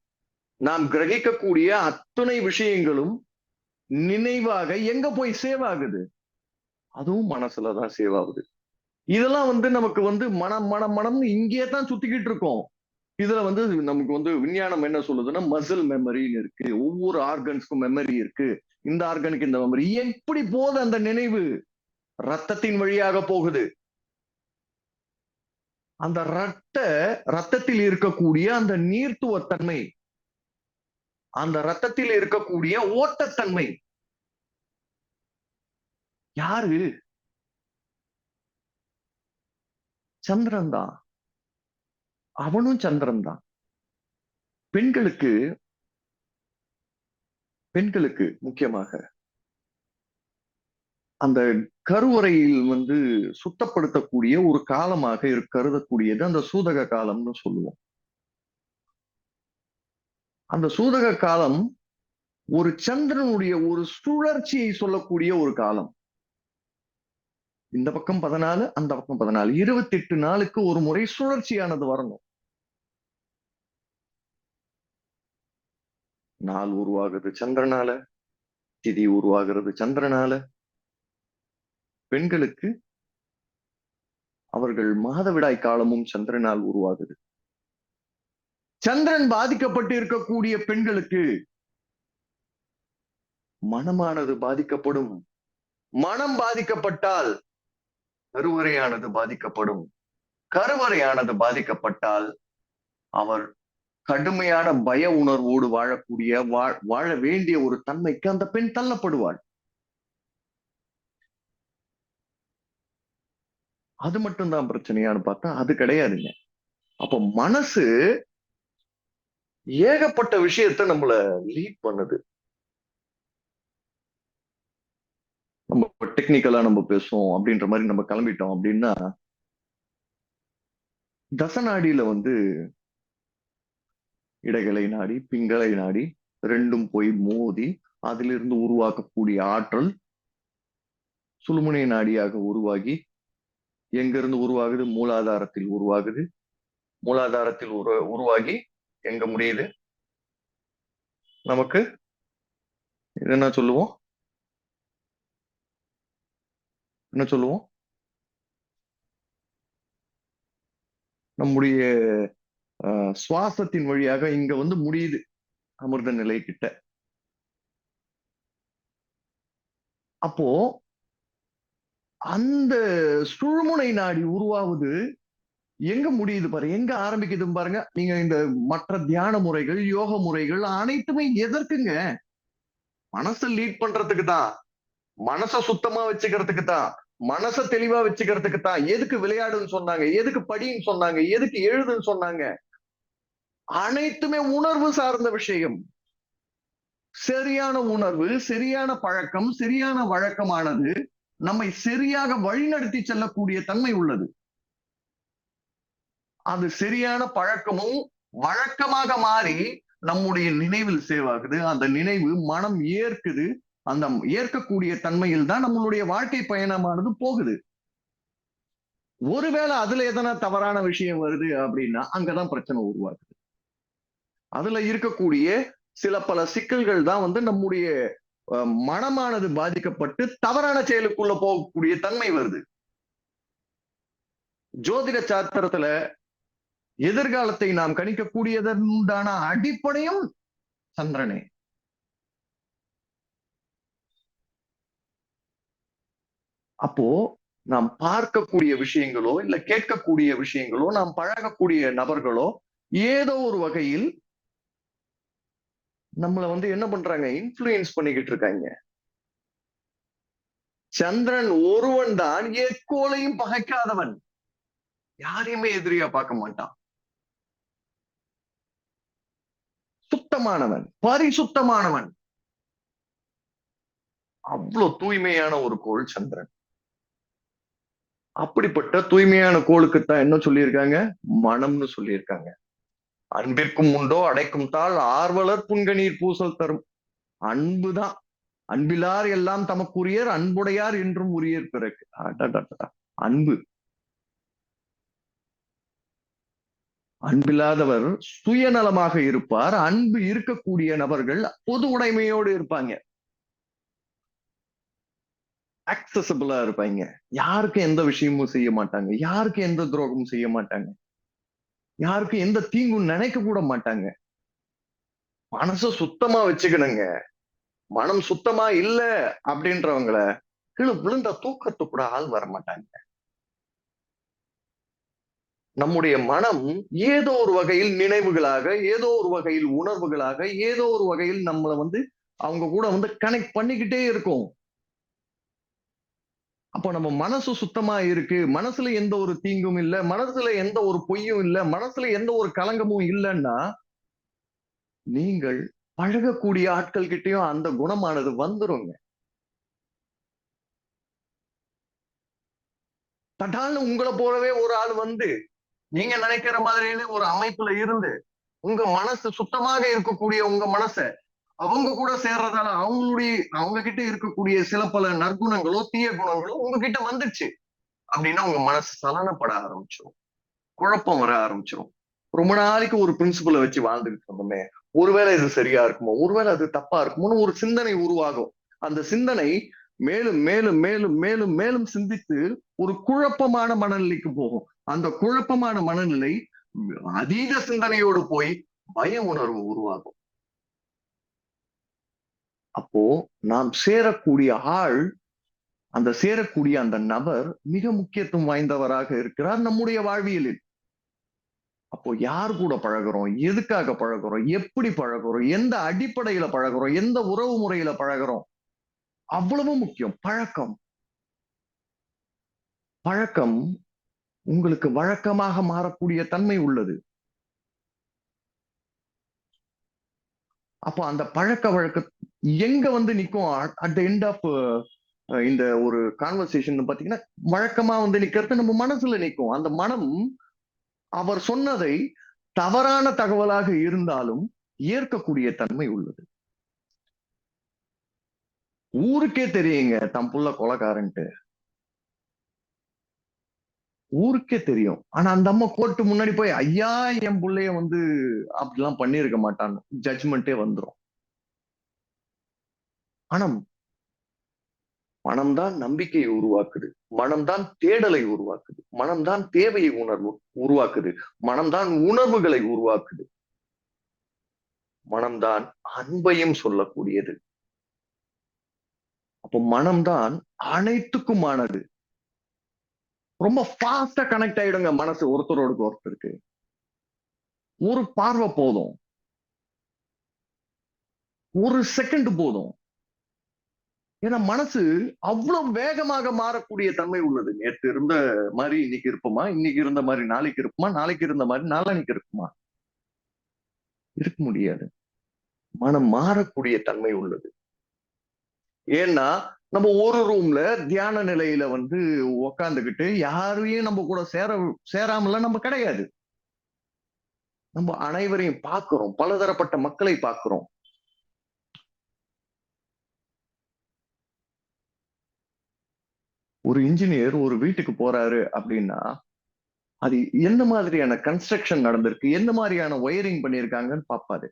நாம் கிரகிக்கக்கூடிய அத்துணை விஷயங்களும் நினைவாக எங்க போய் சேவ் ஆகுது? அதுவும் மனசுலதான் சேவ் ஆகுது. இதெல்லாம் வந்து நமக்கு வந்து மனம் மனம் மனம்னு இங்கேயே தான் சுத்திக்கிட்டு இருக்கோம். இதுல வந்து நமக்கு வந்து விஞ்ஞானம் என்ன சொல்லுதுன்னா மசில் மெமரின்னு இருக்கு. ஒவ்வொரு ஆர்கன்ஸ்க்கும் மெமரி இருக்கு. இந்த ஆர்கனுக்கு இந்த மெமரி. எப்படி போகுது அந்த நினைவு? ரத்தத்தின் வழியாக போகுது. அந்த ரத்தத்தில் இருக்கக்கூடிய அந்த நீர்த்துவத்தன்மை, அந்த ரத்தத்தில் இருக்கக்கூடிய ஓட்டத்தன்மை யாரு? சந்திரன் தான். அவனும் சந்திரன் தான். பெண்களுக்கு பெண்களுக்கு முக்கியமாக அந்த கருவறையில் வந்து சுத்தப்படுத்தக்கூடிய ஒரு காலமாக கருதக்கூடியது அந்த சூதக காலம்னு சொல்லுவோம். அந்த சூதக காலம் ஒரு சந்திரனுடைய ஒரு சுழற்சியை சொல்லக்கூடிய ஒரு காலம். இந்த பக்கம் 14, அந்த பக்கம் 14, 28 நாளுக்கு ஒரு முறை சுழற்சியானது வரணும். நாள் உருவாகுது சந்திரனால, திதி உருவாகிறது சந்திரனால. பெண்களுக்கு அவர்கள் மாதவிடாய் காலமும் சந்திரனால் உருவாகுது. சந்திரன் பாதிக்கப்பட்டு இருக்கக்கூடிய பெண்களுக்கு மனமானது பாதிக்கப்படும். மனம் பாதிக்கப்பட்டால் கருவறையானது பாதிக்கப்படும். கருவறையானது பாதிக்கப்பட்டால் அவர் கடுமையான பய உணர்வோடு வாழக்கூடிய வாழ வேண்டிய ஒரு தன்மைக்கு அந்த பெண் தள்ளப்படுவாள். அது மட்டும்தான் பிரச்சனையான்னு பார்த்தா அது கிடையாதுங்க. அப்ப மனசு ஏகப்பட்ட விஷயத்த நம்மள லீட் பண்ணுது. நம்ம டெக்னிக்கலா நம்ம பேசுவோம் அப்படின்ற மாதிரி நம்ம கிளம்பிட்டோம் அப்படின்னா, தசநாடியில வந்து இடைகளை நாடி, பிங்களை நாடி ரெண்டும் போய் மோதி அதிலிருந்து உருவாக்கக்கூடிய ஆற்றல் சுழுமுனை நாடியாக உருவாகி எங்கிருந்து உருவாகுது? மூலாதாரத்தில் உருவாகுது. மூலாதாரத்தில் உருவாகி எங்க முடியுது? நமக்கு இது என்ன சொல்லுவோம்? என்ன சொல்லுவோம்? நம்முடைய சுவாசத்தின் வழியாக இங்க வந்து முடியுது. அமிர்த நிலை கிட்ட. அப்போ அந்த சுழுமுனை நாடி உருவாவது எங்க முடியுது பாருங்க, எங்க ஆரம்பிக்குது பாருங்க. நீங்க இந்த மற்ற தியான முறைகள், யோக முறைகள் அனைத்துமே எதற்குங்க? மனசை லீட் பண்றதுக்கு தான், மனசை சுத்தமா வச்சுக்கிறதுக்கு தான், மனசை தெளிவா வச்சுக்கிறதுக்கு தான். எதுக்கு விளையாடுன்னு சொன்னாங்க? எதுக்கு படின்னு சொன்னாங்க? எதுக்கு எழுதுன்னு சொன்னாங்க? அனைத்துமே உணர்வு சார்ந்த விஷயம். சரியான உணர்வு, சரியான பழக்கம், சரியான வழக்கமானது நம்மை சரியாக வழிநடத்தி செல்லக்கூடிய தன்மை உள்ளது. அது சரியான பழக்கமும் வழக்கமாக மாறி நம்முடைய நினைவில் சேவ் ஆகுது. அந்த நினைவு மனம் ஏற்குது. அந்த ஏற்கக்கூடிய தன்மையில் தான் நம்மளுடைய வாழ்க்கை பயணமானது போகுது. ஒருவேளை அதுல எதனா தவறான விஷயம் வருது அப்படின்னா அங்கதான் பிரச்சனை உருவாகுது. அதுல இருக்கக்கூடிய சில பல சிக்கல்கள் தான் நம்முடைய மனமானது பாதிக்கப்பட்டு தவறான செயலுக்குள்ள போகக்கூடிய தன்மை வருது. ஜோதிட சாஸ்திரத்துல எதிர்காலத்தை நாம் கணிக்கக்கூடியதற்கான அடிப்படையும் சந்திரனே. அப்போ நாம் பார்க்கக்கூடிய விஷயங்களோ இல்ல கேட்கக்கூடிய விஷயங்களோ நாம் பழகக்கூடிய நபர்களோ ஏதோ ஒரு வகையில் நம்மள என்ன பண்றாங்க, இன்ஃப்ளூயன்ஸ் பண்ணிக்கிட்டு இருக்காங்க. சந்திரன் ஒருவன் தான் எக்கோலையும் பகைக்காதவன், யாரையுமே எதிரியா பார்க்க மாட்டான். சுத்தமானவன், பரிசுத்தமானவன். அவ்வளவு தூய்மையான ஒரு கோள் சந்திரன். அப்படிப்பட்ட தூய்மையான கோளுக்குத்தான் என்ன சொல்லியிருக்காங்க? மனம்னு சொல்லியிருக்காங்க. அன்பிற்கும் உண்டோ அடைக்கும் தாள் ஆர்வலர் புன்கணீர் பூசல் தரும். அன்புதான். அன்பிலார் எல்லாம் தமக்குரியர், அன்புடையார் என்றும் உரியர் பிறகு. அன்பு. அன்பில்லாதவர் சுயநலமாக இருப்பார். அன்பு இருக்கக்கூடிய நபர்கள் பொது உடைமையோடு இருப்பாங்க, அக்சசபிளா இருப்பாங்க. யாருக்கும் எந்த விஷயமும் செய்ய மாட்டாங்க, யாருக்கும் எந்த துரோகமும் செய்ய மாட்டாங்க, யாருக்கும் எந்த தீங்கும் நினைக்க கூட மாட்டாங்க. மனச சுத்தமா வச்சுக்கணுங்க. மனம் சுத்தமா இல்ல அப்படின்றவங்கள கீழே விழுந்த தூக்கத்து கூட ஆள் வர மாட்டாங்க. நம்முடைய மனம் ஏதோ ஒரு வகையில் நினைவுகளாக, ஏதோ ஒரு வகையில் உணர்வுகளாக, ஏதோ ஒரு வகையில் நம்மள அவங்க கூட கனெக்ட் பண்ணிக்கிட்டே இருக்கும். அப்போ நம்ம மனசு சுத்தமா இருக்கு, மனசுல எந்த ஒரு தீங்கும் இல்ல, மனசுல எந்த ஒரு பொய்யும் இல்ல, மனசுல எந்த ஒரு கலங்கமும் இல்லைன்னா நீங்கள் பழகக்கூடிய ஆட்கள் கிட்டயும் அந்த குணமானது வந்துருங்க. தட்டால்னு உங்களை போலவே ஒரு ஆள் நீங்க நினைக்கிற மாதிரியே ஒரு அமைப்புல இருந்து உங்க மனசு சுத்தமாக இருக்கக்கூடிய உங்க மனச அவங்க கூட சேர்றதால அவங்க கிட்ட இருக்கக்கூடிய சில பல நற்குணங்களோ தீய குணங்களோ உங்ககிட்ட வந்துச்சு அப்படின்னா உங்க மனசு சலனப்பட ஆரம்பிச்சிடும், குழப்பம் வர ஆரம்பிச்சிடும். ரொம்ப நாளைக்கு ஒரு பிரின்சிபலை வச்சு வாழ்ந்துகிட்டு இருந்தோமே, ஒருவேளை இது சரியா இருக்குமோ, ஒருவேளை அது தப்பா இருக்குமோன்னு ஒரு சிந்தனை உருவாகும். அந்த சிந்தனை மேலும் மேலும் மேலும் மேலும் மேலும் சிந்தித்து ஒரு குழப்பமான மனநிலைக்கு போகும். அந்த குழப்பமான மனநிலை அதீத சிந்தனையோடு போய் பய உணர்வு உருவாகும். அப்போ நாம் சேரக்கூடிய ஆள், அந்த சேரக்கூடிய அந்த நபர் மிக முக்கியத்துவம் வாய்ந்தவராக இருக்கிறார் நம்முடைய வாழ்வியலில். அப்போ யார் கூட பழகுறோம், எதுக்காக பழகுறோம், எப்படி பழகுறோம், எந்த அடிப்படையில பழகுறோம், எந்த உறவு முறையில பழகுறோம், அவ்வளவு முக்கியம். பழக்கம். பழக்கம் உங்களுக்கு வழக்கமாக மாறக்கூடிய தன்மை உள்ளது. அப்போ அந்த பழக்க வழக்க எங்க நிக்கும் அட் த எண்ட் ஆஃப் இந்த ஒரு கான்வர்சேஷன் பாத்தீங்கன்னா வழக்கமா நிக்கிறது நம்ம மனசுல நிக்கும். அந்த மனம் அவர் சொன்னதை தவறான தகவலாக இருந்தாலும் ஏற்கக்கூடிய தன்மை உள்ளது. ஊருக்கே தெரியுங்க தம் புள்ள கொலைகாரன்ட்டு, ஊருக்கே தெரியும். ஆனா அந்த அம்மா கோர்ட்டு முன்னாடி போய் ஐயா என் பிள்ளைய அப்படிலாம் பண்ணிருக்க மாட்டான், ஜட்ஜ்மெண்டே வந்துரும். மனம் மனம்தான் நம்பிக்கையை உருவாக்குது, மனம்தான் தேடலை உருவாக்குது, மனம்தான் தேவையை உருவாக்குது, மனம்தான் உணர்வுகளை உருவாக்குது. மனம்தான் அன்பையும் சொல்லக்கூடியது. அப்போ மனம்தான் அனைத்துக்குமானது. ரொம்ப ஃபாஸ்டா கனெக்ட் ஆயிடுங்க மனசு ஒருத்தரோடு ஒருத்தருக்கு. ஒரு பார்வை போதும், ஒரு செகண்ட் போதும். ஏன்னா மனசு அவ்வளவு வேகமாக மாறக்கூடிய தன்மை உள்ளது. நேற்று இருந்த மாதிரி இன்னைக்கு இருப்போமா, இன்னைக்கு இருந்த மாதிரி நாளைக்கு இருப்போமா, நாளைக்கு இருந்த மாதிரி நாளான்னைக்கு இருக்குமா? இருக்க முடியாது. மனம் மாறக்கூடிய தன்மை உள்ளது. ஏன்னா நம்ம ஒரு ரூம்ல தியான நிலையில உக்காந்துகிட்டு யாரையும் நம்ம கூட சேராமல நம்ம கிடையாது. நம்ம அனைவரையும் பார்க்கிறோம், பலதரப்பட்ட மக்களை பார்க்கிறோம். ஒரு இன்ஜினியர் ஒரு வீட்டுக்கு போறாரு அப்படின்னா அது எந்த மாதிரியான கன்ஸ்ட்ரக்ஷன் நடந்திருக்கு, எந்த மாதிரியான ஒயரிங் பண்ணியிருக்காங்கன்னு பார்ப்பாரு.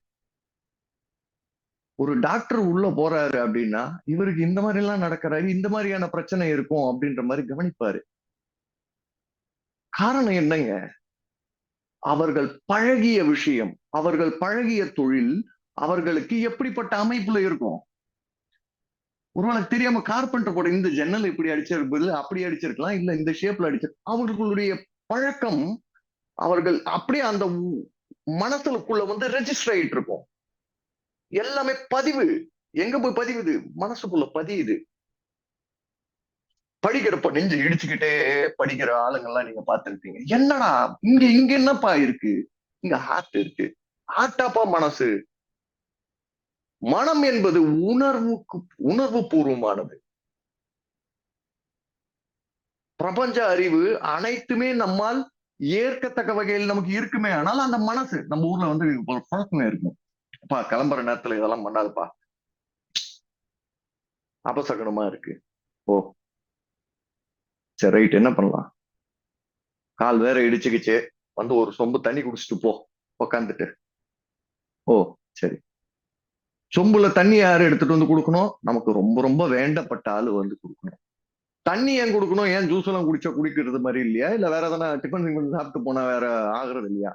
ஒரு டாக்டர் உள்ள போறாரு அப்படின்னா இவருக்கு இந்த மாதிரி எல்லாம் நடக்கிறாரு, இந்த மாதிரியான பிரச்சனை இருக்கும் அப்படின்ற மாதிரி கவனிப்பாரு. காரணம் என்னங்க? அவர்கள் பழகிய விஷயம், அவர்கள் பழகிய தொழில் அவர்களுக்கு எப்படிப்பட்ட அமைப்புல இருக்கும். ஒருவேளை தெரியாம கார்பெண்டர் போட இந்த ஜன்னல் இப்படி அடிச்சிருப்பது அப்படி அடிச்சிருக்கலாம், இல்ல இந்த ஷேப்ல அவர்களுடைய பழக்கம், அவர்கள் அப்படியே அந்த மனசுக்குள்ள ரெஜிஸ்டர் ஆயிட்டு இருக்கும். எல்லாமே பதிவு. எங்க போய் பதிவுது? மனசுக்குள்ள பதியுது. படிக்கிறப்ப நெஞ்சு இடிச்சுக்கிட்டே படிக்கிற ஆளுங்கெல்லாம் நீங்க பார்த்திருப்பீங்க. என்னடா இங்க இங்க என்னப்பா இருக்கு? இங்க ஹார்ட் இருக்கு. ஹார்ட்டாப்பா மனசு. மனம் என்பது உணர்வு பூர்வமானது. பிரபஞ்ச அறிவு அனைத்துமே நம்மால் ஏற்கத்தக்க வகையில் நமக்கு இருக்குமே. ஆனால் அந்த மனசு நம்ம ஊர்ல ஒரு பழக்கமே இருக்கும். அப்பா கிளம்புற நேரத்துல இதெல்லாம் பண்ணாதுப்பா, அபசகனமா இருக்கு. ஓ சரி ரைட், என்ன பண்ணலாம்? கால் வேற இடிச்சுக்கிச்சு, ஒரு சொம்பு தண்ணி குடிச்சிட்டு போ உக்காந்துட்டு. ஓ சரி. சொம்புல தண்ணி யாரு எடுத்துட்டு கொடுக்கணும்? நமக்கு ரொம்ப ரொம்ப வேண்டப்பட்ட ஆளு கொடுக்கணும். தண்ணி ஏன் கொடுக்கணும்? ஏன் ஜூஸ் எல்லாம் குடிக்கிறது மாதிரி இல்லையா? இல்ல வேற எதனா டிஃபன் சாப்பிட்டு போனா வேற ஆகுறது இல்லையா?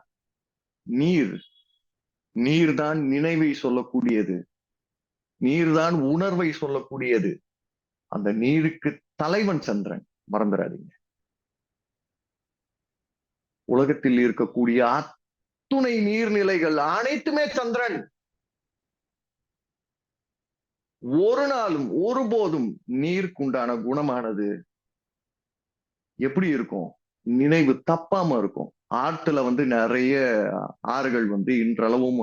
நீர். நீர் தான் நினைவை சொல்லக்கூடியது. நீர் தான் உணர்வை சொல்லக்கூடியது. அந்த நீருக்கு தலைவன் சந்திரன், மறந்துடாதீங்க. உலகத்தில் இருக்கக்கூடிய அத்துணை நீர்நிலைகள் அனைத்துமே சந்திரன். ஒரு நாளும் ஒருபோதும் நீருக்குண்டான குணமானது எப்படி இருக்கும்? நினைவு தப்பாம இருக்கும். ஆற்றுல நிறைய ஆறுகள் இன்றளவும்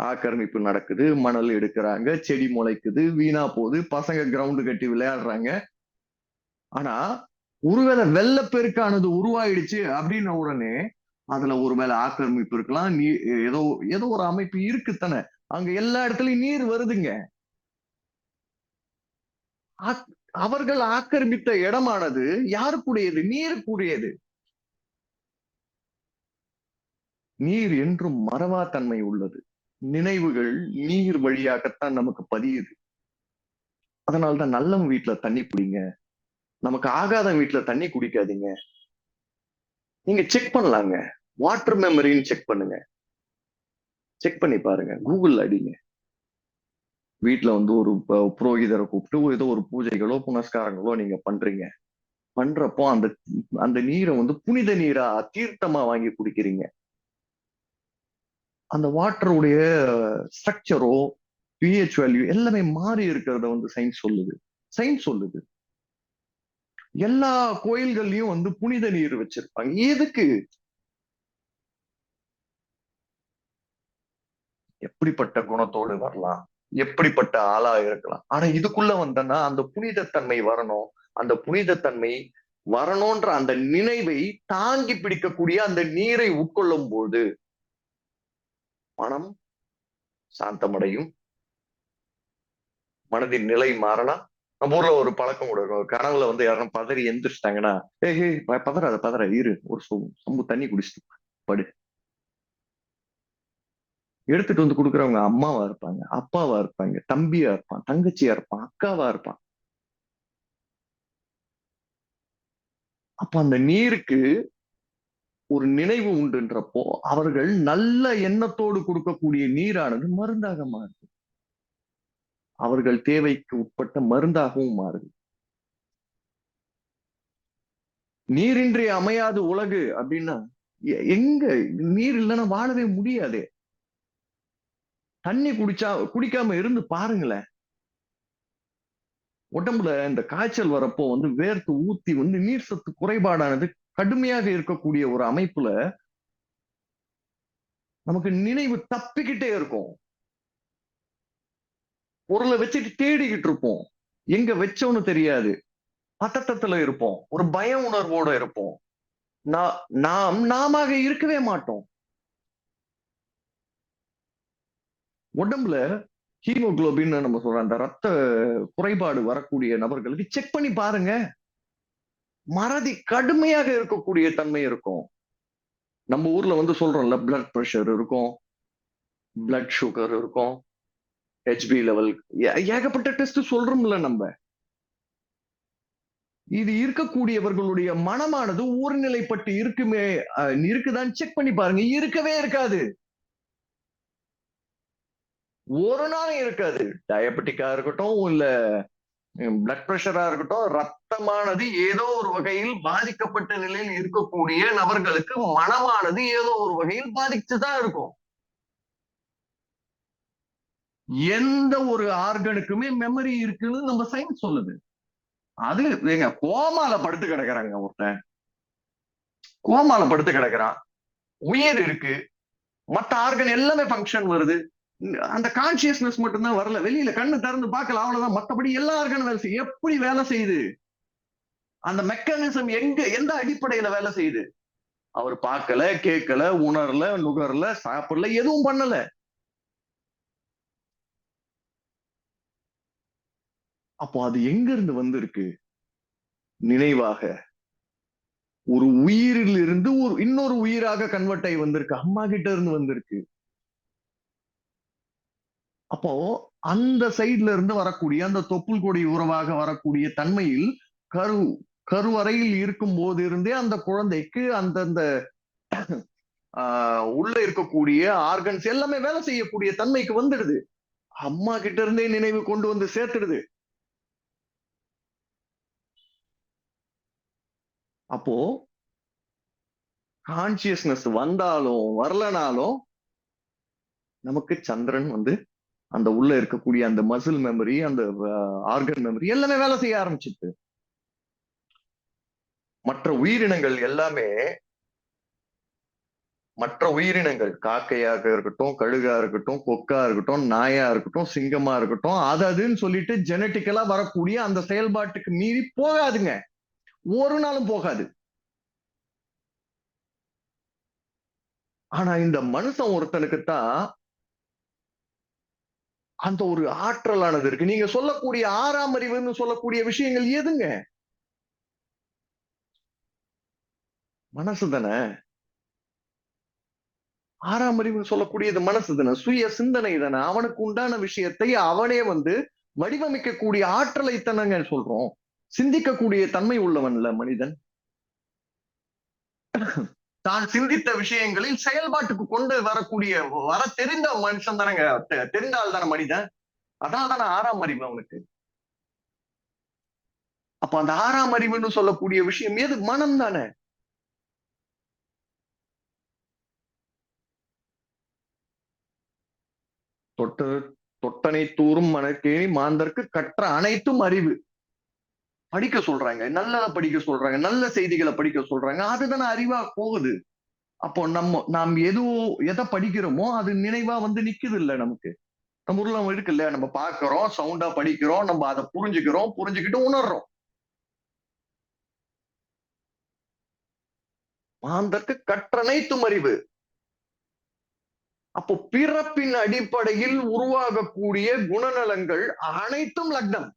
ஆக்கிரமிப்பு நடக்குது, மணல் எடுக்கிறாங்க, செடி முளைக்குது, வீணா போகுது, பசங்க கிரவுண்டு கட்டி விளையாடுறாங்க. ஆனா ஒருவேளை வெள்ளப்பெருக்கானது உருவாயிடுச்சு அப்படின்ன உடனே அதுல ஒருவேளை ஆக்கிரமிப்பு இருக்கலாம், ஏதோ ஏதோ ஒரு அமைப்பு இருக்குத்தானே. அங்க எல்லா இடத்துலயும் நீர் வருதுங்க. அவர்கள் ஆக்கிரமித்த இடமானது யாருக்குரியது? நீருக்குரியது. நீர் என்றும் மறவா தன்மை உள்ளது. நினைவுகள் நீர் வழியாகத்தான் நமக்கு பதியுது. அதனால்தான் நல்லவங்க வீட்டுல தண்ணி குடிங்க, நமக்கு ஆகாத வீட்டுல தண்ணி குடிக்காதீங்க. நீங்க செக் பண்ணலாங்க, வாட்டர் மெமரின்னு செக் பண்ணுங்க. செக் பண்ணி பாருங்க, கூகுள் அடிங்க. வீட்டுல ஒரு புரோகிதரை கூப்பிட்டு ஏதோ ஒரு பூஜைகளோ புனஸ்காரங்களோ நீங்க பண்றீங்க. பண்றப்போ அந்த அந்த நீரை புனித நீரா தீர்த்தமா வாங்கி குடிக்கிறீங்க. அந்த வாட்டருடைய ஸ்ட்ரக்சரோ பிஹெச் வேல்யூ எல்லாமே மாறி இருக்கிறத சயின்ஸ் சொல்லுது. சயின்ஸ் சொல்லுது. எல்லா கோயில்கள்லயும் புனித நீர் வச்சிருப்பாங்க. எதுக்கு? எப்படிப்பட்ட குணத்தோடு வரலாம், எப்படிப்பட்ட ஆளா இருக்கலாம். ஆனா இதுக்குள்ள வந்தனா அந்த புனிதத்தன்மை வரணும். அந்த புனிதத்தன்மை வரணும்ன்ற அந்த நினைவை தாங்கி பிடிக்கக்கூடிய அந்த நீரை உட்கொள்ளும் போது மனம் சாந்தமடையும், மனதின் நிலை மாறலாம். நம்ம ஊர்ல ஒரு பழக்கம் கூட இருக்கும். கனவுல யாரும் பதறி எந்திரிச்சிட்டாங்கன்னா, ஏய் பதறாத இரு, ஒரு சொம்பு தண்ணி குடிச்சிட்டு படு. எடுத்துட்டு கொடுக்குறவங்க அம்மாவா இருப்பாங்க, அப்பாவா இருப்பாங்க, தம்பியா இருப்பான், தங்கச்சியா இருப்பான், அக்காவா இருப்பான். அப்ப அந்த நீருக்கு ஒரு நினைவு உண்டுன்றப்போ அவர்கள் நல்ல எண்ணத்தோடு கொடுக்கக்கூடிய நீரானது மருந்தாக மாறுது. அவர்கள் தேவைக்கு உட்பட்ட மருந்தாகவும் மாறுது. நீரின்றி அமையாது உலகு அப்படின்னா எங்க நீர் இல்லைன்னா வாழவே முடியாது. தண்ணி குடிக்காம இருந்து பாருங்களேன். உடம்புல இந்த காய்ச்சல் வரப்போ வேர்த்து ஊத்தி நீர் சத்து குறைபாடானது கடுமையாக இருக்கக்கூடிய ஒரு அமைப்புல நமக்கு நினைவு தப்பிக்கிட்டே இருக்கும். பொருளை வச்சுட்டு தேடிக்கிட்டு இருப்போம். எங்க வச்சோன்னு தெரியாது. பதட்டத்துல இருப்போம். ஒரு பய உணர்வோட இருப்போம். நாம் நாம இருக்கவே மாட்டோம். உடம்புல ஹீமோகுளோபின் நம்ம சொல்றோம், அந்த ரத்த குறைபாடு வரக்கூடிய நபர்களுக்கு செக் பண்ணி பாருங்க. மறதி கடுமையாக இருக்கக்கூடிய தன்மை இருக்கும். நம்ம ஊர்ல சொல்றோம்ல, பிளட் பிரஷர் இருக்கும், பிளட் சுகர் இருக்கும், ஹெச்பி லெவல், ஏகப்பட்ட டெஸ்ட் சொல்றோம்ல நம்ம. இது இருக்கக்கூடியவர்களுடைய மனமானது ஒருநிலைப்பட்டு இருக்குதான்னு செக் பண்ணி பாருங்க. இருக்கவே இருக்காது. ஒரு நாளும் இருக்காது. டயபெட்டிக்கா இருக்கட்டும், இல்ல பிளட் பிரஷரா இருக்கட்டும், ரத்தமானது ஏதோ ஒரு வகையில் பாதிக்கப்பட்ட நிலையில் இருக்கக்கூடிய நபர்களுக்கு மனமானது ஏதோ ஒரு வகையில் பாதிச்சுதான் இருக்கும். எந்த ஒரு ஆர்கனுக்குமே மெமரி இருக்குன்னு நம்ம சயின்ஸ் சொல்லுது. அது எங்க கோமால படுத்து கிடக்குறாங்க. ஒருத்தன் கோமால படுத்து கிடக்குறான், உயிர் இருக்கு, மற்ற ஆர்கன் எல்லாமே ஃபங்க்ஷன் வருது, அந்த கான்சியஸ்னஸ் மட்டும்தான் வரல. வெளியில கண்ணு திறந்து பார்க்கல, அவ்வளவுதான். மற்றபடி எல்லா ஆர்கனும் வேலை செய்யும். எப்படி வேலை செய்யுது? அந்த மெக்கானிசம் எந்த அடிப்படையில வேலை செய்யுது? அவர் பார்க்கல, கேட்கல, உணரல, நுகரல, சாப்பிடல, எதுவும் பண்ணல. அப்போ அது எங்க இருந்து வந்திருக்கு? நினைவாக ஒரு உயிரில் இருந்து இன்னொரு உயிராக கன்வெர்ட் ஆகி வந்திருக்கு. அம்மா கிட்ட இருந்து வந்திருக்கு. அப்போ அந்த சைட்ல இருந்து வரக்கூடிய அந்த தொப்புள் கொடி உறவாக வரக்கூடிய தன்மையில் கருவறையில் இருக்கும் போது இருந்தே அந்த குழந்தைக்கு அந்தந்த உள்ள இருக்கக்கூடிய ஆர்கன்ஸ் எல்லாமே வேலை செய்யக்கூடிய தன்மைக்கு வந்துடுது. அம்மா கிட்ட இருந்தே நினைவு கொண்டு வந்து சேர்த்துடுது. அப்போ கான்சியஸ்னஸ் வந்தாலும் வரலனாலும் நமக்கு சந்திரன் அந்த உள்ள இருக்கக்கூடிய அந்த மசில் மெமரி, அந்த ஆர்கன் மெமரி எல்லாமே வேலை செய்ய ஆரம்பிச்சிட்டு. மற்ற உயிரினங்கள் காக்கையாக இருக்கட்டும், கழுகா இருக்கட்டும், கொக்கா இருக்கட்டும், நாயா இருக்கட்டும், சிங்கமா இருக்கட்டும், அதுன்னு சொல்லிட்டு ஜெனட்டிக்கலா வரக்கூடிய அந்த செயல்பாட்டுக்கு மீறி போகாதுங்க. ஒரு நாளும் போகாது. ஆனா இந்த மனுஷன் ஒருத்தனுக்குத்தான் அந்த ஒரு ஆற்றலானது இருக்கு. நீங்க சொல்லக்கூடிய 6ஆம் அறிவுன்னு சொல்லக்கூடிய விஷயங்கள் எதுங்க? மனசு தானே. 6ஆம் அறிவு சொல்லக்கூடியது மனசு தானே, சுய சிந்தனை தானே. அவனுக்கு உண்டான விஷயத்தை அவனே வடிவமைக்கக்கூடிய ஆற்றலை தானங்க சொல்றோம். சிந்திக்கக்கூடிய தன்மை உள்ளவன்ல மனிதன். தான் சிந்தித்த விஷயங்களில் செயல்பாட்டுக்கு கொண்டு வர தெரிந்த மனுஷன் தானங்க, தெரிந்தால் தானே மனிதன். அதனால தானே 6ஆம் அறிவு அவனுக்கு. அப்ப அந்த 6ஆம் அறிவுன்னு சொல்லக்கூடிய விஷயம் எது? மனம் தானே. தொட்டனை தூரும் மனக்கே மாந்தர்க்கு கற்ற அனைத்தும் அறிவு. படிக்க சொல்றாங்க, நல்லதை படிக்க சொல்றாங்க, நல்ல செய்திகளை படிக்க சொல்றாங்க. அதுதானே அறிவா போகுது. அப்போ நாம் எதை படிக்கிறோமோ அது நினைவா நிக்குது இல்ல நமக்கு. நம்ம ஊர்ல இருக்கு இல்ல, நம்ம பாக்குறோம், சவுண்டா படிக்கிறோம், நம்ம அதை புரிஞ்சுக்கிட்டு உணர்றோம். மாந்தர்க்கு கற்றனைத்தும் அறிவு. அப்போ பிறப்பின் அடிப்படையில் உருவாகக்கூடிய குணநலங்கள் அனைத்தும் லக்னம்,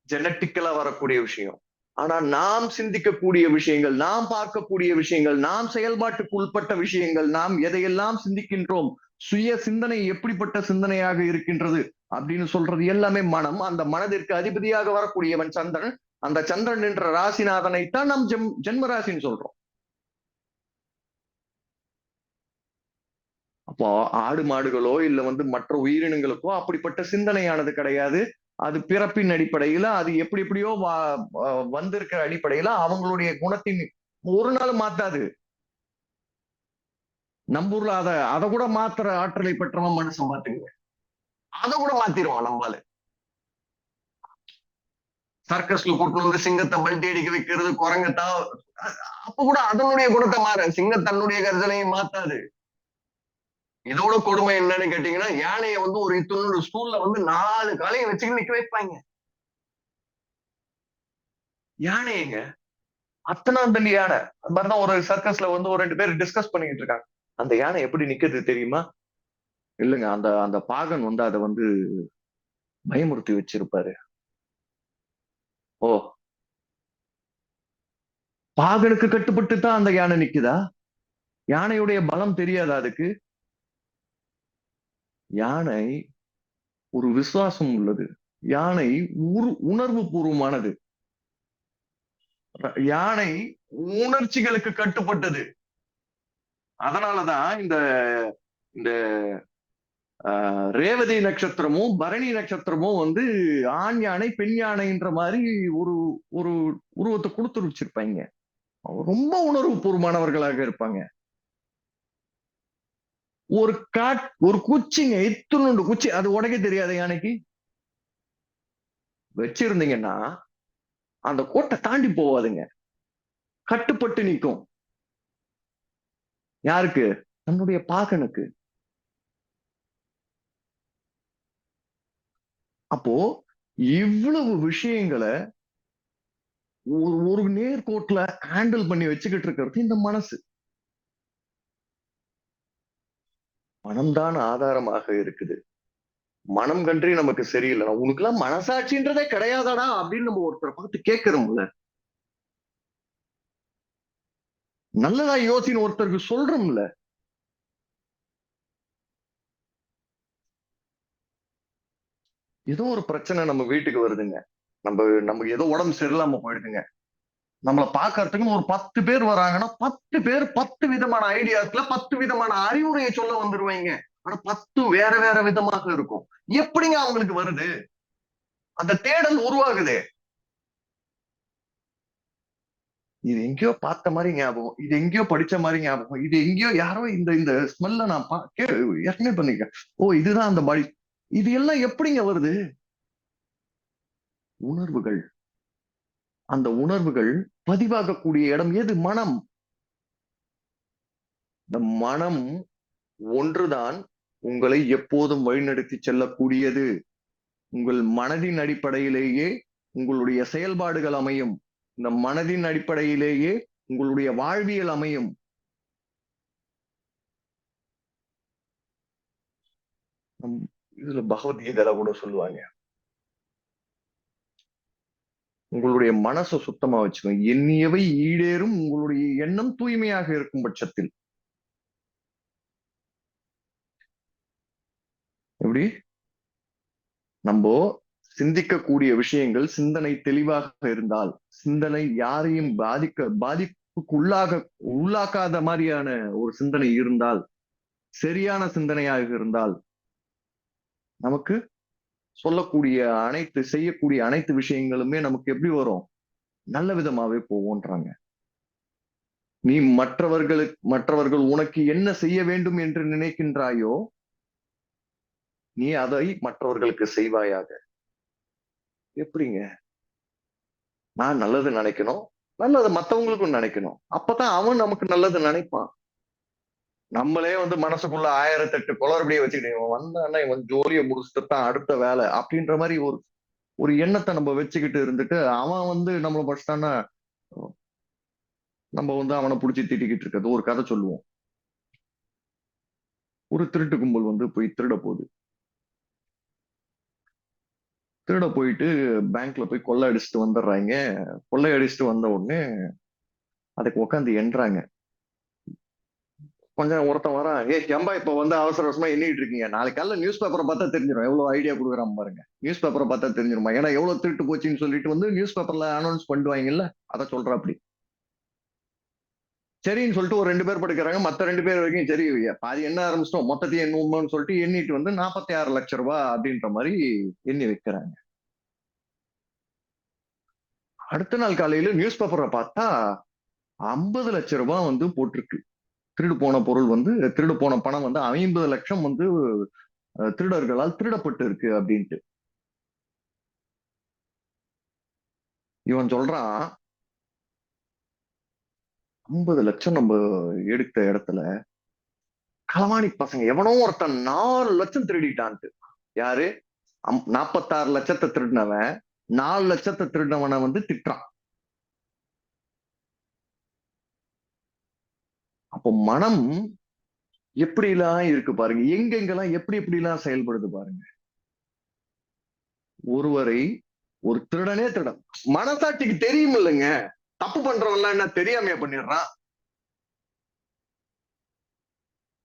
ஜெனட்டிக்கலா வரக்கூடிய விஷயம். ஆனா நாம் சிந்திக்கக்கூடிய விஷயங்கள், நாம் பார்க்கக்கூடிய விஷயங்கள், நாம் செயல்பாட்டுக்கு உட்பட்ட விஷயங்கள், நாம் எதையெல்லாம் சிந்திக்கின்றோம், சுய சிந்தனை எப்படிப்பட்ட சிந்தனையாக இருக்கின்றது அப்படின்னு சொல்றது எல்லாமே மனம். அந்த மனதிற்கு அதிபதியாக வரக்கூடியவன் சந்திரன். அந்த சந்திரன் என்ற ராசிநாதனைத்தான் நாம் ஜென்ம ராசின்னு சொல்றோம். அப்போ ஆடு மாடுகளோ இல்ல மற்ற உயிரினங்களுக்கோ அப்படிப்பட்ட சிந்தனையானது கிடையாது. அது பிறப்பின் அடிப்படையில அது எப்படி எப்படியோ வந்திருக்கிற அடிப்படையில அவங்களுடைய குணத்தின் ஒரு நாள் மாத்தாது. நம்ம ஊர்ல அத கூட மாத்துற ஆற்றலை பெற்றவன் மனுஷன் பாத்துங்க. அதை கூட மாத்திருவான் நம்மால. சர்க்கஸ்ல கூட்டு வந்து சிங்கத்தை பல்டி அடிக்க வைக்கிறது, குரங்கத்தான். அப்ப கூட அதனுடைய குணத்தை மாற சிங்க தன்னுடைய கர்ஜனையை மாத்தாது. இதோட கொடுமை என்னன்னு கேட்டீங்கன்னா, யானையை ஒரு இத்தனோட ஸ்டூல்ல 4 காலையும் வச்சுக்கிட்டு நிக்க வைப்பாங்க. யானைங்க அத்தனாந்தண்டி யானை. அது மாதிரிதான் ஒரு சர்க்கஸ்ல ஒரு 2 பேர் டிஸ்கஸ் பண்ணிக்கிட்டு இருக்காங்க. அந்த யானை எப்படி நிக்குது தெரியுமா? இல்லங்க அந்த அந்த பாகன் அத பயமுறுத்தி வச்சிருப்பாரு. ஓ! பாகனுக்கு கட்டுப்பட்டு தான் அந்த யானை நிக்குதா? யானையுடைய பலம் தெரியாதா அதுக்கு? யானை ஒரு விசுவாசம் உள்ளது. யானை உணர்வு பூர்வமானது. யானை உணர்ச்சிகளுக்கு கட்டுப்பட்டது. அதனாலதான் இந்த இந்த ரேவதி நட்சத்திரமும் பரணி நட்சத்திரமும் ஆண் யானை பெண் யானைன்ற மாதிரி ஒரு ஒரு உருவத்தை கொடுத்து வச்சிருப்பாங்க. ரொம்ப உணர்வு பூர்வமானவர்களாக இருப்பாங்க. ஒரு குச்சிங்க இத்துணுண்டு குச்சி அது உடைக்க தெரியாத யானைக்கு வச்சிருந்தீங்கன்னா அந்த கோட்டை தாண்டி போவாதுங்க. கட்டுப்பட்டு நிற்கும். யாருக்கு? தன்னுடைய பாகனுக்கு. அப்போ இவ்வளவு விஷயங்களை ஒரு நேர்கோட்டுல ஹேண்டில் பண்ணி வச்சுக்கிட்டு இருக்கிறது இந்த மனசு. மனம்தான் ஆதாரமாக இருக்குது. மனம் கன்றி நமக்கு சரியில்லை. உனக்கு எல்லாம் மனசாட்சின்றதே கிடையாதாடா அப்படின்னு நம்ம ஒருத்தரை பார்த்து கேட்கிறோம்ல. நல்லதா யோசின்னு ஒருத்தருக்கு சொல்றோம்ல. ஏதோ ஒரு பிரச்சனை நம்ம வீட்டுக்கு வருதுங்க. நமக்கு ஏதோ உடம்பு சரியில்லாம போயிடுதுங்க. நம்மளை பாக்குறதுக்கு ஒரு 10 பேர் வராங்கன்னா 10 பேர் 10 விதமான ஐடியாஸ்ல 10 விதமான அறிவுரையை சொல்ல வந்துருவாங்க. ஆனா 10 வேற வேற விதமாக இருக்கும். எப்படிங்க அவங்களுக்கு வருது? அந்த தேடல் உருவாகுது. இது எங்கேயோ பார்த்த மாதிரி ஞாபகம், இது எங்கேயோ படிச்ச மாதிரி ஞாபகம், இது எங்கேயோ யாரோ இந்த இந்த ஸ்மெல்ல நான் ஏற்கனவே பண்ணிருக்கேன். ஓ இதுதான் அந்த பாடி. இது எல்லாம் எப்படிங்க வருது? உணர்வுகள். அந்த உணர்வுகள் பதிவாகக்கூடிய இடம் எது? மனம். இந்த மனம் ஒன்றுதான் உங்களை எப்போதும் வழிநடத்தி செல்லக்கூடியது. உங்கள் மனதின் அடிப்படையிலேயே உங்களுடைய செயல்பாடுகள் அமையும். இந்த மனதின் அடிப்படையிலேயே உங்களுடைய வாழ்வியல் அமையும். இதுல பகவத்கீதையில கூட சொல்லுவாங்க, உங்களுடைய மனசை சுத்தமா வச்சுக்கோங்க. எண்ணியவை ஈடேறும் உங்களுடைய எண்ணம் தூய்மையாக இருக்கும் பட்சத்தில். எப்படி நம்ம சிந்திக்கக்கூடிய விஷயங்கள் சிந்தனை தெளிவாக இருந்தால், சிந்தனை யாரையும் பாதிப்புக்கு உள்ளாக்காத மாதிரியான ஒரு சிந்தனை இருந்தால், சரியான சிந்தனையாக இருந்தால், நமக்கு செய்யக்கூடிய அனைத்து விஷயங்களுமே நமக்கு எப்படி வரும்? நல்ல விதமாவே போவோன்றாங்க. நீ மற்றவர்கள் உனக்கு என்ன செய்ய வேண்டும் என்று நினைக்கின்றாயோ நீ அதை மற்றவர்களுக்கு செய்வாயாக. எப்படிங்க? நான் நல்லது நினைக்கணும், நல்லது மத்தவங்களுக்கும் நினைக்கணும். அப்பதான் அவன் நமக்கு நல்லது நினைப்பான். நம்மளே மனசுக்குள்ள 1008 குளறுபடியை வச்சுக்கிட்டு இவன் வந்தான்னா இவன் ஜோலியை முடிச்சுட்டு தான் அடுத்த வேலை அப்படின்ற மாதிரி ஒரு ஒரு எண்ணத்தை நம்ம வச்சுக்கிட்டு இருந்துட்டு அவன் நம்மளை படிச்சிட்டான்னா நம்ம அவனை பிடிச்சி திட்டிக்கிட்டு இருக்கிறது. ஒரு கதை சொல்லுவோம். ஒரு திருட்டு கும்பல் போய் திருட போகுது. திருட போயிட்டு பேங்க்ல போய் கொள்ளை அடிச்சுட்டு வந்துடுறாங்க. கொள்ளை அடிச்சுட்டு வந்த உடனே அதுக்கு உட்காந்து எண்றாங்க. கொஞ்சம் ஒருத்தன் வரான், ஏம்பா இப்ப அவசர அவசரமா எண்ணிட்டு இருக்கீங்க, நாளைக்கு காலைல நியூஸ் பேப்பரை பார்த்தா தெரிஞ்சிடும். எவ்வளவு ஐடியா கொடுக்குறான் பாருங்க. நியூஸ் பேப்பரை பார்த்தா தெரிஞ்சிருமா? ஏன்னா எவ்வளவு திருட்டு போச்சுன்னு சொல்லிட்டு நியூஸ் பேப்பர்ல அனௌன்ஸ் பண்ணுவாங்கல்ல, அதை சொல்றா அப்படி. சரின்னு சொல்லிட்டு ஒரு 2 பேர் படுக்கிறாங்க. மத்த 2 பேர் வரைக்கும் சரி பாதி எண்ண ஆரம்பிச்சிட்டோம். மொத்தத்தையும் எண்ணுவோம்னு சொல்லிட்டு எண்ணிட்டு வந்து 46 லட்சம் ரூபாய் அப்படின்ற மாதிரி எண்ணி வைக்கிறாங்க. அடுத்த நாள் காலையில நியூஸ் பேப்பரை பார்த்தா 50 லட்சம் ரூபாய் வந்து போட்டிருக்கு. திருடு போன பொருள் வந்து திருடு போன பணம் வந்து 50 லட்சம் வந்து திருடர்களால் திருடப்பட்டு இருக்கு அப்படின்ட்டு. இவன் சொல்றான் 50 லட்சம் நம்ம எடுத்த இடத்துல களவாணி பசங்க எவனோ ஒருத்தன் 4 லட்சம் திருடிட்டான்ட்டு. யாரு? 46 லட்சத்தை திருடினவன் 4 லட்சத்தை திருடினவனை வந்து திட்டுறான். அப்போ மனம் எப்படி எல்லாம் இருக்கு பாருங்க, எங்கெங்கெல்லாம் எப்படி எப்படி எல்லாம் செயல்படுது பாருங்க. ஒருவரை ஒரு திருடனே திருடன் மனசாட்சிக்கு தெரியும் இல்லைங்க, தப்பு பண்றவன்லாம் என்ன தெரியாமையா பண்ணிடுறான்.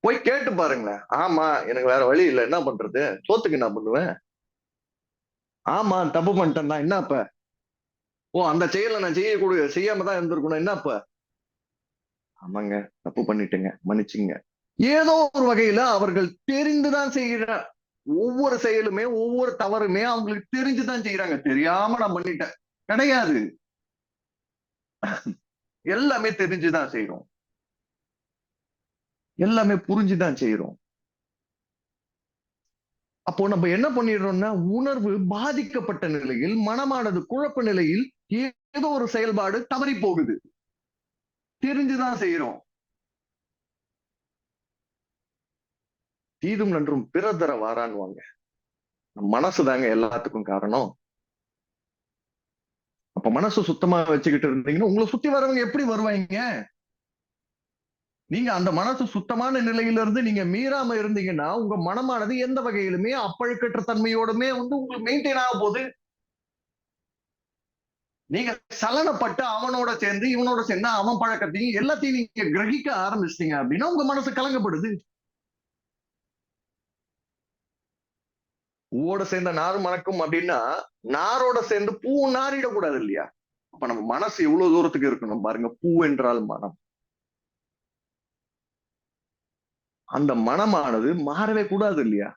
போய் கேட்டு பாருங்களேன். ஆமா எனக்கு வேற வழி இல்லை, என்ன பண்றது, சோத்துக்கு என்ன பண்ணுவேன், ஆமா தப்பு பண்ணிட்டேன் தான் என்னப்ப, ஓ அந்த செயலை நான் செய்யாம தான் இருந்திருக்கணும் என்னப்ப, ஆமாங்க தப்பு பண்ணிட்டேங்க மன்னிச்சுங்க. ஏதோ ஒரு வகையில அவர்கள் தெரிந்துதான் செய்கிறார். ஒவ்வொரு செயலுமே ஒவ்வொரு தவறுமே அவங்களுக்கு தெரிஞ்சுதான் செய்யறாங்க. தெரியாம நான் பண்ணிட்டேன் கிடையாது, எல்லாமே தெரிஞ்சுதான் செய்யறோம், எல்லாமே புரிஞ்சுதான் செய்யறோம். அப்போ நம்ம என்ன பண்ணிடுறோம்னா, உணர்வு பாதிக்கப்பட்ட நிலையில், மனமானது குழப்ப நிலையில் ஏதோ ஒரு செயல்பாடு தவறி போகுது, தெரிஞ்சுதான் செய்யறோம். தீதும் நன்றும் பிறர் தர வாரான்னுவாங்க. மனசுதாங்க எல்லாத்துக்கும் காரணம். அப்ப மனசு சுத்தமா வச்சுக்கிட்டு இருந்தீங்கன்னா உங்களை சுத்தி வரவங்க எப்படி வருவாங்க? நீங்க அந்த மனசு சுத்தமான நிலையில இருந்து நீங்க மீறாம இருந்தீங்கன்னா உங்க மனமானது எந்த வகையிலுமே அப்பழுக்கற்ற தன்மையோடுமே வந்து உங்களுக்கு மெயின்டைன் ஆக போகுது. நீங்க சலனப்பட்டு அவனோட சேர்ந்து இவனோட சேர்ந்து அவன் பழக்கத்தையும் எல்லாத்தையும் நீங்க கிரகிக்க ஆரம்பிச்சிட்டீங்க அப்படின்னா உங்க மனசு கலங்கப்படுது. பூவோட சேர்ந்த நார் மணக்கும் அப்படின்னா நாரோட சேர்ந்து பூ நாரிடக்கூடாது இல்லையா? அப்ப நம்ம மனசு எவ்வளவு தூரத்துக்கு இருக்கணும் பாருங்க. பூ என்றால் மனம். அந்த மனமானது மாறவே கூடாது இல்லையா?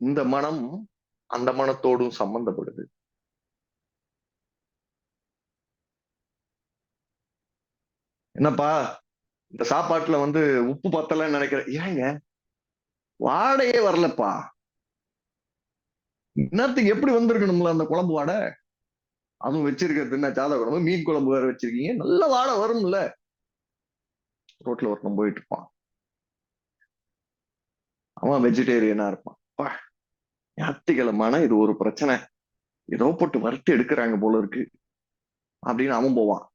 இந்த மனம் அந்த மனத்தோடும் சம்பந்தப்படுது. என்னப்பா இந்த சாப்பாட்டுல வந்து உப்பு பத்தலன்னு நினைக்கிறேன், ஏங்க வாடையே வரலப்பா, இன்னத்துக்கு எப்படி வந்திருக்கணும்ல அந்த குழம்பு வாடை, அதுவும் வச்சிருக்கிறது என்ன சாத குழம்பு, மீன் குழம்பு வேற வச்சிருக்கீங்க, நல்ல வாடை வரும்ல. ரோட்ல ஒருத்தன் போயிட்டு இருப்பான், அவன் வெஜிடேரியனா இருப்பான். ஞாயிற்றுக்கிழமான இது ஒரு பிரச்சனை, ஏதோ போட்டு வறுத்து எடுக்கிறாங்க போல இருக்கு அப்படின்னு அவன் போவான்.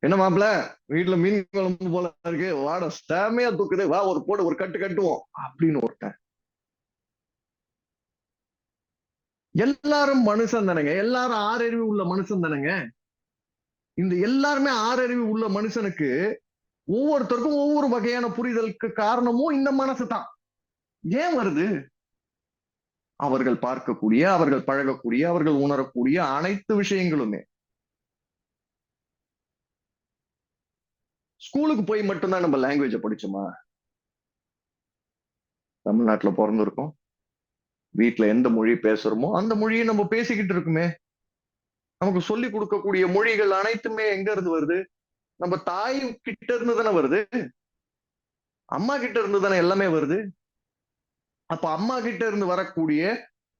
என்ன மாப்பிள்ள வீட்டுல மீன் குழம்பு போல இருக்கு, வாட செமையா தூக்குது, வா ஒரு போட்டு ஒரு கட்டு கட்டுவோம் அப்படின்னு ஒருத்தன். எல்லாரும் மனுஷன் தானேங்க, எல்லாரும் ஆறறிவு உள்ள மனுஷன் தானேங்க. இந்த எல்லாருமே ஆறறிவு உள்ள மனுஷனுக்கு ஒவ்வொருத்தருக்கும் ஒவ்வொரு வகையான புரிதலுக்கு காரணமும் இந்த மனசு தான். ஏன் வருது? அவர்கள் பார்க்கக்கூடிய, அவர்கள் பழகக்கூடிய, அவர்கள் உணரக்கூடிய அனைத்து விஷயங்களுமே. ஸ்கூலுக்கு போய் மட்டும்தான் நம்ம லாங்குவேஜ படிச்சோமா? தமிழ்நாட்டுல பிறந்திருக்கோம், வீட்டுல எந்த மொழி பேசுறோமோ அந்த மொழியை நம்ம பேசிக்கிட்டு இருக்குமே. நமக்கு சொல்லி கொடுக்கக்கூடிய மொழிகள் அனைத்துமே எங்க இருந்து வருது? நம்ம தாய் கிட்ட இருந்து தானே வருது, அம்மா கிட்ட இருந்து தானே எல்லாமே வருது. அப்ப அம்மா கிட்ட இருந்து வரக்கூடிய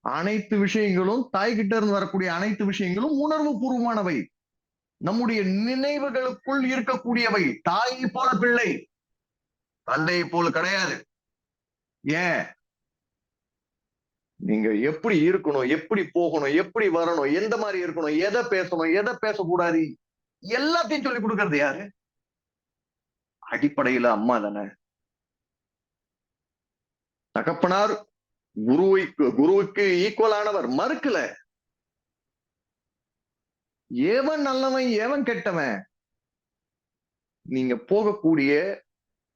அனைத்து விஷயங்களும், தாய் கிட்ட இருந்து வரக்கூடிய அனைத்து விஷயங்களும் உணர்வு பூர்வமானவை, நம்முடைய நினைவுகளுக்குள் இருக்கக்கூடியவை. தாயை போல பிள்ளை, தந்தையை போல கிடையாது. ஏன்? நீங்க எப்படி இருக்கணும், எப்படி போகணும், எப்படி வரணும், எந்த மாதிரி இருக்கணும், எதை பேசணும், எதை பேசக்கூடாது, எல்லாத்தையும் சொல்லி கொடுக்கறது யாரு? அடிப்படையில அம்மா தானே. தகப்பனார் குருவுக்கு ஈக்குவலானவர், மறுக்கல. ஏவன் நல்லவன் ஏவன் கெட்டவன், நீங்க போகக்கூடிய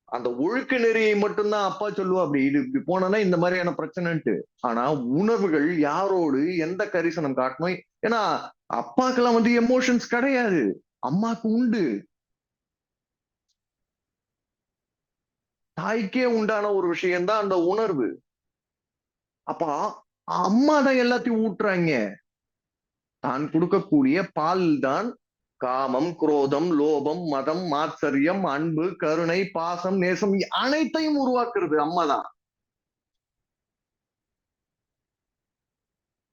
அந்த ஒழுக்க நெறியை மட்டும்தான் அப்பா சொல்லுவா, அப்படி இது இப்படி போனா இந்த மாதிரியான பிரச்சனைன்ட்டு. ஆனா உணர்வுகள் யாரோடு எந்த கரிசனம் காட்டணும், ஏன்னா அப்பாக்கெல்லாம் வந்து எமோஷன்ஸ் கிடையாது. அம்மாக்கு உண்டு. தாய்க்கே உண்டான ஒரு விஷயம்தான் அந்த உணர்வு. அப்ப அம்மா தான் எல்லாத்தையும் ஊட்டுறாங்க. தான் கொடுக்கக்கூடிய பால் தான் காமம், குரோதம், லோபம், மதம், மாத்சரியம், அன்பு, கருணை, பாசம், நேசம் அனைத்தையும் உருவாக்குறது அம்மா தான்.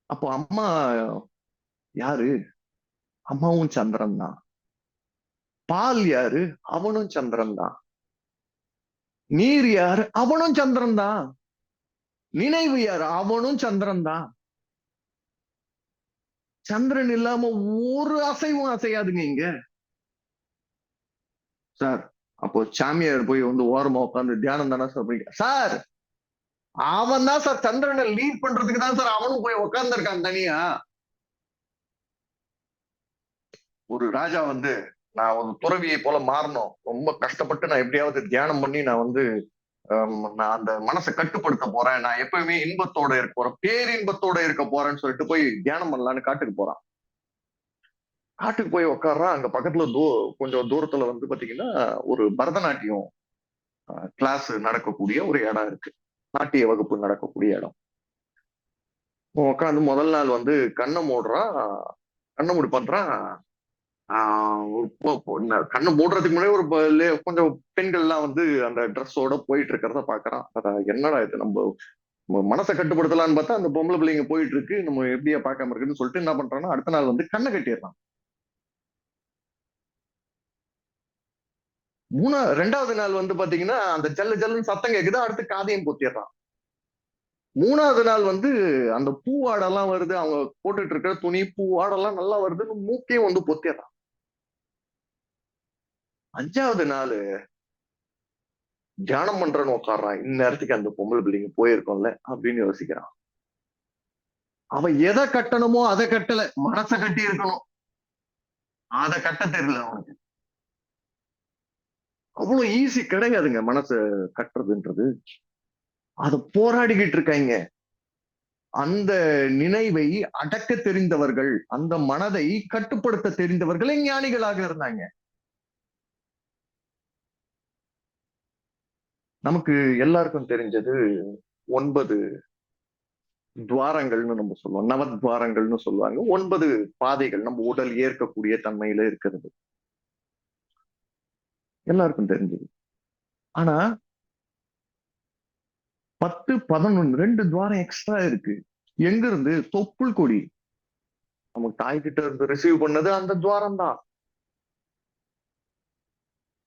அப்போ அம்மா யாரு? அம்மாவும் சந்திரன் தான். பால் யாரு? அவனும் சந்திரன் தான். நீர் யாரு? அவனும் சந்திரன் தான். நினைவு யாரு? அவனும் சந்திரன் தான். சந்திரன் இல்லாம ஒரு அசைவும் அசையாதுங்க இங்க. சார், அப்போ சாமியார் போய் வந்து ஓரமா உட்கார்ந்து தியானம் தானே சார் பண்ணி சார், அவன் தான் சார் சந்திரனை லீட் பண்றதுக்கு தான் சார் அவனும் போய் உட்கார்ந்து இருக்கான் தனியா. ஒரு ராஜா வந்து நான் ஒரு துறவியை போல மாறணும், ரொம்ப கஷ்டப்பட்டு நான் எப்படியாவது தியானம் பண்ணி நான் வந்து நான் அந்த மனசை கட்டுப்படுத்த போறேன், நான் எப்பவுமே இன்பத்தோட இருக்க போறேன், பேரின்பத்தோட இருக்க போறேன்னு சொல்லிட்டு போய் தியானம் பண்ணலான்னு காட்டுக்கு போறான். காட்டுக்கு போய் உட்கார்றான். அங்க பக்கத்துல கொஞ்சம் தூரத்துல வந்து பாத்தீங்கன்னா ஒரு பரதநாட்டியம் கிளாஸ் நடக்கக்கூடிய ஒரு இடம் இருக்கு. நாட்டிய வகுப்பு நடக்கக்கூடிய இடம். உட்காந்து முதல் நாள் வந்து கண்ணை மூடுறான். கண்ணை மூடி பண்றான். கண்ணை மூடுறதுக்கு முன்னாடி ஒரு கொஞ்சம் பெண்கள் எல்லாம் வந்து அந்த ட்ரெஸ்ஸோட போயிட்டு இருக்கிறத பாக்குறான். என்னடா இது, நம்ம மனசை கட்டுப்படுத்தலாம்னு பார்த்தா அந்த பொம்பளை பிள்ளைங்க போயிட்டு இருக்கு, நம்ம எப்படியா பார்க்காம இருக்குன்னு சொல்லிட்டு என்ன பண்றான்னா அடுத்த நாள் வந்து கண்ணை கட்டிடுறான். ரெண்டாவது நாள் வந்து பாத்தீங்கன்னா அந்த ஜல்லு ஜல்லுன்னு சத்தம் கேக்குது, அடுத்து காதையும் பொத்திடுறான். மூணாவது நாள் வந்து அந்த பூவாடெல்லாம் வருது, அவங்க போட்டுட்டு இருக்கிற துணி பூவாடெல்லாம் நல்லா வருதுன்னு மூக்கையும் வந்து பொத்திடுறான். அஞ்சாவது நாள் தியானம் பண்றேன்னு உட்காடுறான். இந்நேரத்துக்கு அந்த பொம்பளை பிள்ளைங்க போயிருக்கோம்ல அப்படின்னு யோசிக்கிறான். அவன் எதை கட்டணுமோ அதை கட்டல, மனசை கட்டி இருக்கணும், அதை கட்ட தெரியல அவனுக்கு. அவ்வளவு ஈஸி கிடையாதுங்க மனசை கட்டுறதுன்றது. அதை போராடிக்கிட்டு இருக்காங்க. அந்த நினைவை அடக்க தெரிந்தவர்கள், அந்த மனதை கட்டுப்படுத்த தெரிந்தவர்களே ஞானிகளாக இருந்தாங்க. நமக்கு எல்லாருக்கும் தெரிஞ்சது 9 துவாரங்கள்னு நம்ம சொல்லுவோம், நவத்வாரங்கள்னு சொல்லுவாங்க. 9 பாதைகள் நம்ம உடல் ஏற்கக்கூடிய தன்மையில இருக்கிறது, எல்லாருக்கும் தெரிஞ்சது. ஆனா 10, 11 2 துவாரம் எக்ஸ்ட்ரா இருக்கு. எங்க இருந்து? தொப்புள் கொடி. நமக்கு தாய் கிட்ட இருந்து ரிசீவ் பண்ணது அந்த துவாரம் தான்.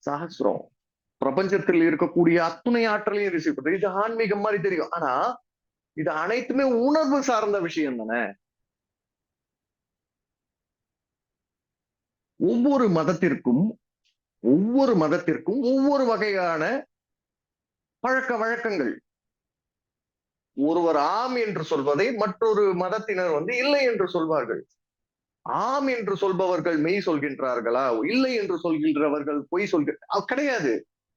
சஹஸ்ரம் பிரபஞ்சத்தில் இருக்கக்கூடிய அத்துணை ஆற்றலையும் ரிசீவ் பண்றது. இது ஆன்மீகம் மாதிரி தெரியும், ஆனா இது அனைத்துமே உணர்வு சார்ந்த விஷயம் தானே. ஒவ்வொரு மதத்திற்கும் ஒவ்வொரு வகையான பழக்க வழக்கங்கள். ஒருவர் ஆம் என்று சொல்வதை மற்றொரு மதத்தினர் வந்து இல்லை என்று சொல்வார்கள். ஆம் என்று சொல்பவர்கள் மெய் சொல்கின்றார்களா, இல்லை என்று சொல்கின்றவர்கள் பொய் கிடையாது.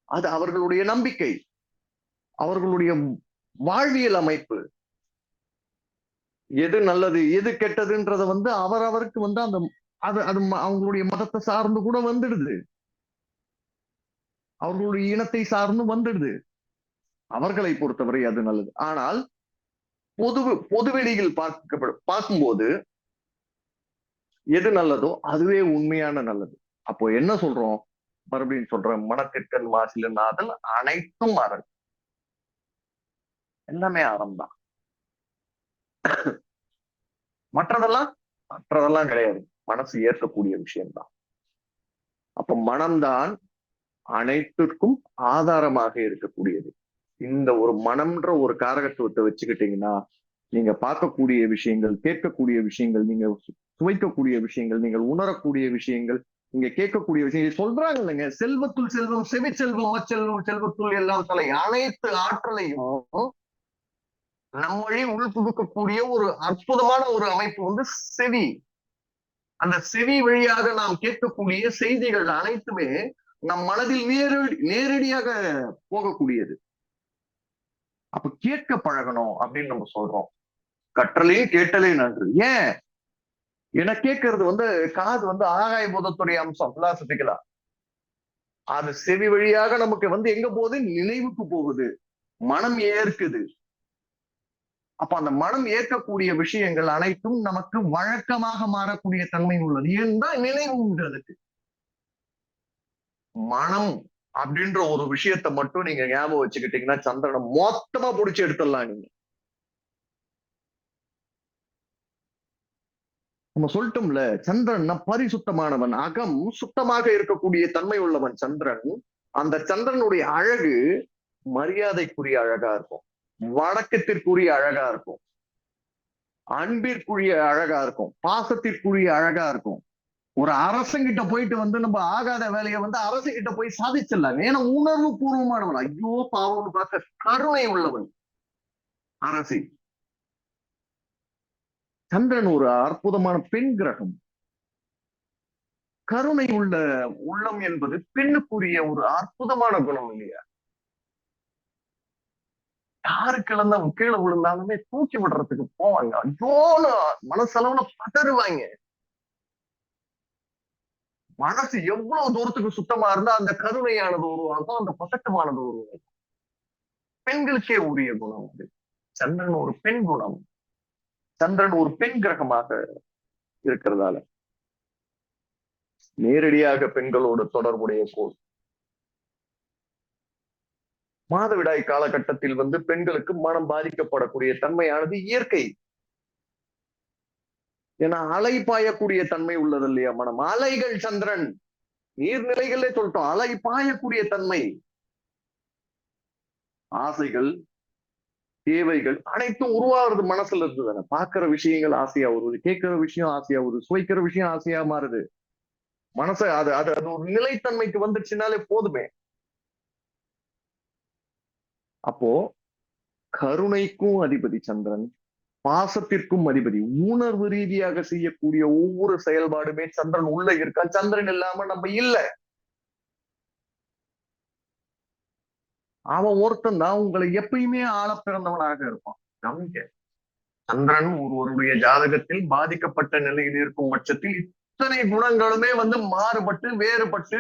அது அவர்களுடைய நம்பிக்கை, அவர்களுடைய வாழ்வியல் அமைப்பு. எது நல்லது எது கெட்டதுன்றத வந்து அவருக்கு வந்து அந்த அது அது அவங்களுடைய மதத்தை சார்ந்து கூட வந்துடுது, அவர்களுடைய இனத்தை சார்ந்து வந்துடுது. அவர்களை பொறுத்தவரை அது நல்லது. ஆனால் பொதுவெளியில் பார்க்கும்போது எது நல்லதோ அதுவே உண்மையான நல்லது. அப்போ என்ன சொல்றோம்? மறுபடியும் சொல்றேன், மனத்திற்கண் மாசில நாதல் அனைத்தும் அறம், எல்லாமே அறம் தான். மற்றதெல்லாம் கிடையாது, மனசு ஏற்கக்கூடிய விஷயம்தான். அப்ப மனம்தான் அனைத்திற்கும் ஆதாரமாக இருக்கக்கூடியது. இந்த ஒரு மனம்ன்ற ஒரு காரகத்துவத்தை வச்சுக்கிட்டீங்கன்னா நீங்க பார்க்கக்கூடிய விஷயங்கள், கேட்கக்கூடிய விஷயங்கள், நீங்க சுவைக்கக்கூடிய விஷயங்கள், நீங்கள் உணரக்கூடிய விஷயங்கள், நீங்க கேட்கக்கூடிய விஷயங்கள் சொல்றாங்க இல்லைங்க, செல்வத்துள் செல்வம், செவி செல்வம், அச்செல்வம், செல்வத்துள் எல்லாம் தலை, அனைத்து ஆற்றலையும் நம் வழி உள் புகுக்கக்கூடிய ஒரு அற்புதமான ஒரு அமைப்பு வந்து செவி. அந்த செவி வழியாக நாம் கேட்கக்கூடிய செய்திகள் அனைத்துமே நம் மனதில் நேரடியாக போகக்கூடியது. அப்ப கேட்க பழகணும் அப்படின்னு நம்ம சொல்றோம். கற்றலே கேட்டலே நன்று. ஏன்? என கேட்கறது காது ஆகாய பூதத்துடைய அம்சம் பிலாசபிக்கலா. அது செவி வழியாக நமக்கு எங்க போகுது, நினைவுக்கு போகுது, மனம் ஏற்குது. அப்ப அந்த மனம் ஏற்கக்கூடிய விஷயங்கள் அனைத்தும் நமக்கு வழக்கமாக மாறக்கூடிய தன்மை உள்ளது. ஏன்னா நினைவு உண்டு அதுக்கு. மனம் அப்படின்ற ஒரு விஷயத்த மட்டும் நீங்க ஞாபகம் வச்சுக்கிட்டீங்கன்னா சந்திரனை மொத்தமா புடிச்சு எடுத்துடலாம் நீங்க. நம்ம சொல்லிட்டோம்ல, சந்திரன் பரிசுத்தமானவன், அகம் சுத்தமாக இருக்கக்கூடிய தன்மை உள்ளவன் சந்திரன். அந்த சந்திரனுடைய அழகு மரியாதைக்குரிய அழகா இருக்கும், வணக்கத்திற்குரிய அழகா இருக்கும், அன்பிற்குரிய அழகா இருக்கும், பாசத்திற்குரிய அழகா இருக்கும். ஒரு அரசங்கிட்ட போயிட்டு நம்ம ஆகாத வேலையை அரசுகிட்ட போய் சாதிச்சிடலாம். ஏன்னா உணர்வு பூர்வமானவன், ஐயோ பாவம் பார்க்க கருணை உள்ளவன் அரசி. சந்திரன் ஒரு அற்புதமான பெண் கிரகம். கருணை உள்ள உள்ளம் என்பது பெண்ணுக்குரிய ஒரு அற்புதமான குணம் இல்லையா? யாரு கீழே விழுந்தாலுமே தூக்கி விடுறதுக்கு போவாங்க, ஐயோன்னு மனசளவுல பதறுவாங்க. மனசு எவ்வளவு தூரத்துக்கு சுத்தமா இருந்தா அந்த கருணையானது உருவாகும், அந்த பதட்டமானது உருவாகும். பெண்களுக்கே உரிய குணம் அது. சந்திரன் ஒரு பெண் குணம், சந்திரன் ஒரு பெண் கிரகமாக இருக்கிறதால நேரடியாக பெண்களோடு தொடர்புடைய கோள். மாதவிடாய் காலகட்டத்தில் பெண்களுக்கு மனம் பாதிக்கப்படக்கூடிய தன்மையானது இயற்கை. ஏன்னா அலை பாயக்கூடிய தன்மை உள்ளது இல்லையா மனம். அலைகள் சந்திரன் நீர்நிலைகளே சொல்லிட்டோம், அலை பாயக்கூடிய தன்மை. ஆசைகள், தேவைகள் அனைத்தும் உருவாகிறது மனசுல இருந்து தானே. பாக்குற விஷயங்கள் ஆசையா வருது, கேட்கிற விஷயம் ஆசையா வருது, சுவைக்கிற விஷயம் ஆசையா மாறுது. மனச அது அது அது ஒரு நிலைத்தன்மைக்கு வந்துச்சுனாலே போதுமே. அப்போ கருணைக்கும் அதிபதி சந்திரன், பாசத்திற்கும் அதிபதி. உணர்வு ரீதியாக செய்யக்கூடிய ஒவ்வொரு செயல்பாடுமே சந்திரன் உள்ள இருக்கா. சந்திரன் இல்லாம நம்ம இல்ல. அவன் ஒருத்தன் தான் உங்களை எப்பயுமே ஆள பிறந்தவனாக இருப்பான். நம்பிக்கை. சந்திரன் ஒருவருடைய ஜாதகத்தில் பாதிக்கப்பட்ட நிலையில் இருக்கும் பட்சத்தில் இத்தனை குணங்களுமே மாறுபட்டு வேறுபட்டு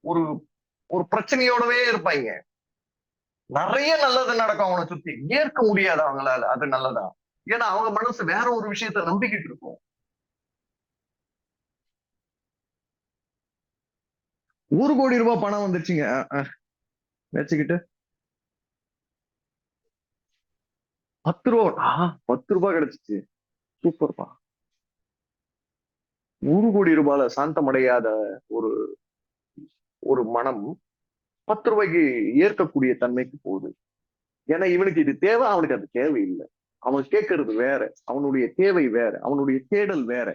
ஒரு ஒரு பிரச்சனையோடவே இருப்பாங்க. நிறைய நல்லது நடக்கும் அவனை சுத்தி, ஏற்க முடியாது அவங்களால அது நல்லதா. ஏன்னா அவங்க மனசு வேற ஒரு விஷயத்த நம்பிக்கிட்டு இருக்கும். 1 கோடி ரூபாய் பணம் வந்துருச்சுங்க வச்சுக்கிட்டு 10 ரூபா 10 ரூபாய் கிடைச்சிச்சு, சூப்பர்ப்பா. 1 கோடி ரூபாயில சாந்தமடையாத ஒரு ஒரு மனம் 10 ரூபாய்க்கு ஏற்கக்கூடிய தன்மைக்கு போகுது. ஏன்னா இவனுக்கு இது தேவை, அவனுக்கு அது தேவையில்லை. அவன் கேட்கறது வேற, அவனுடைய தேவை வேற, அவனுடைய தேடல் வேற.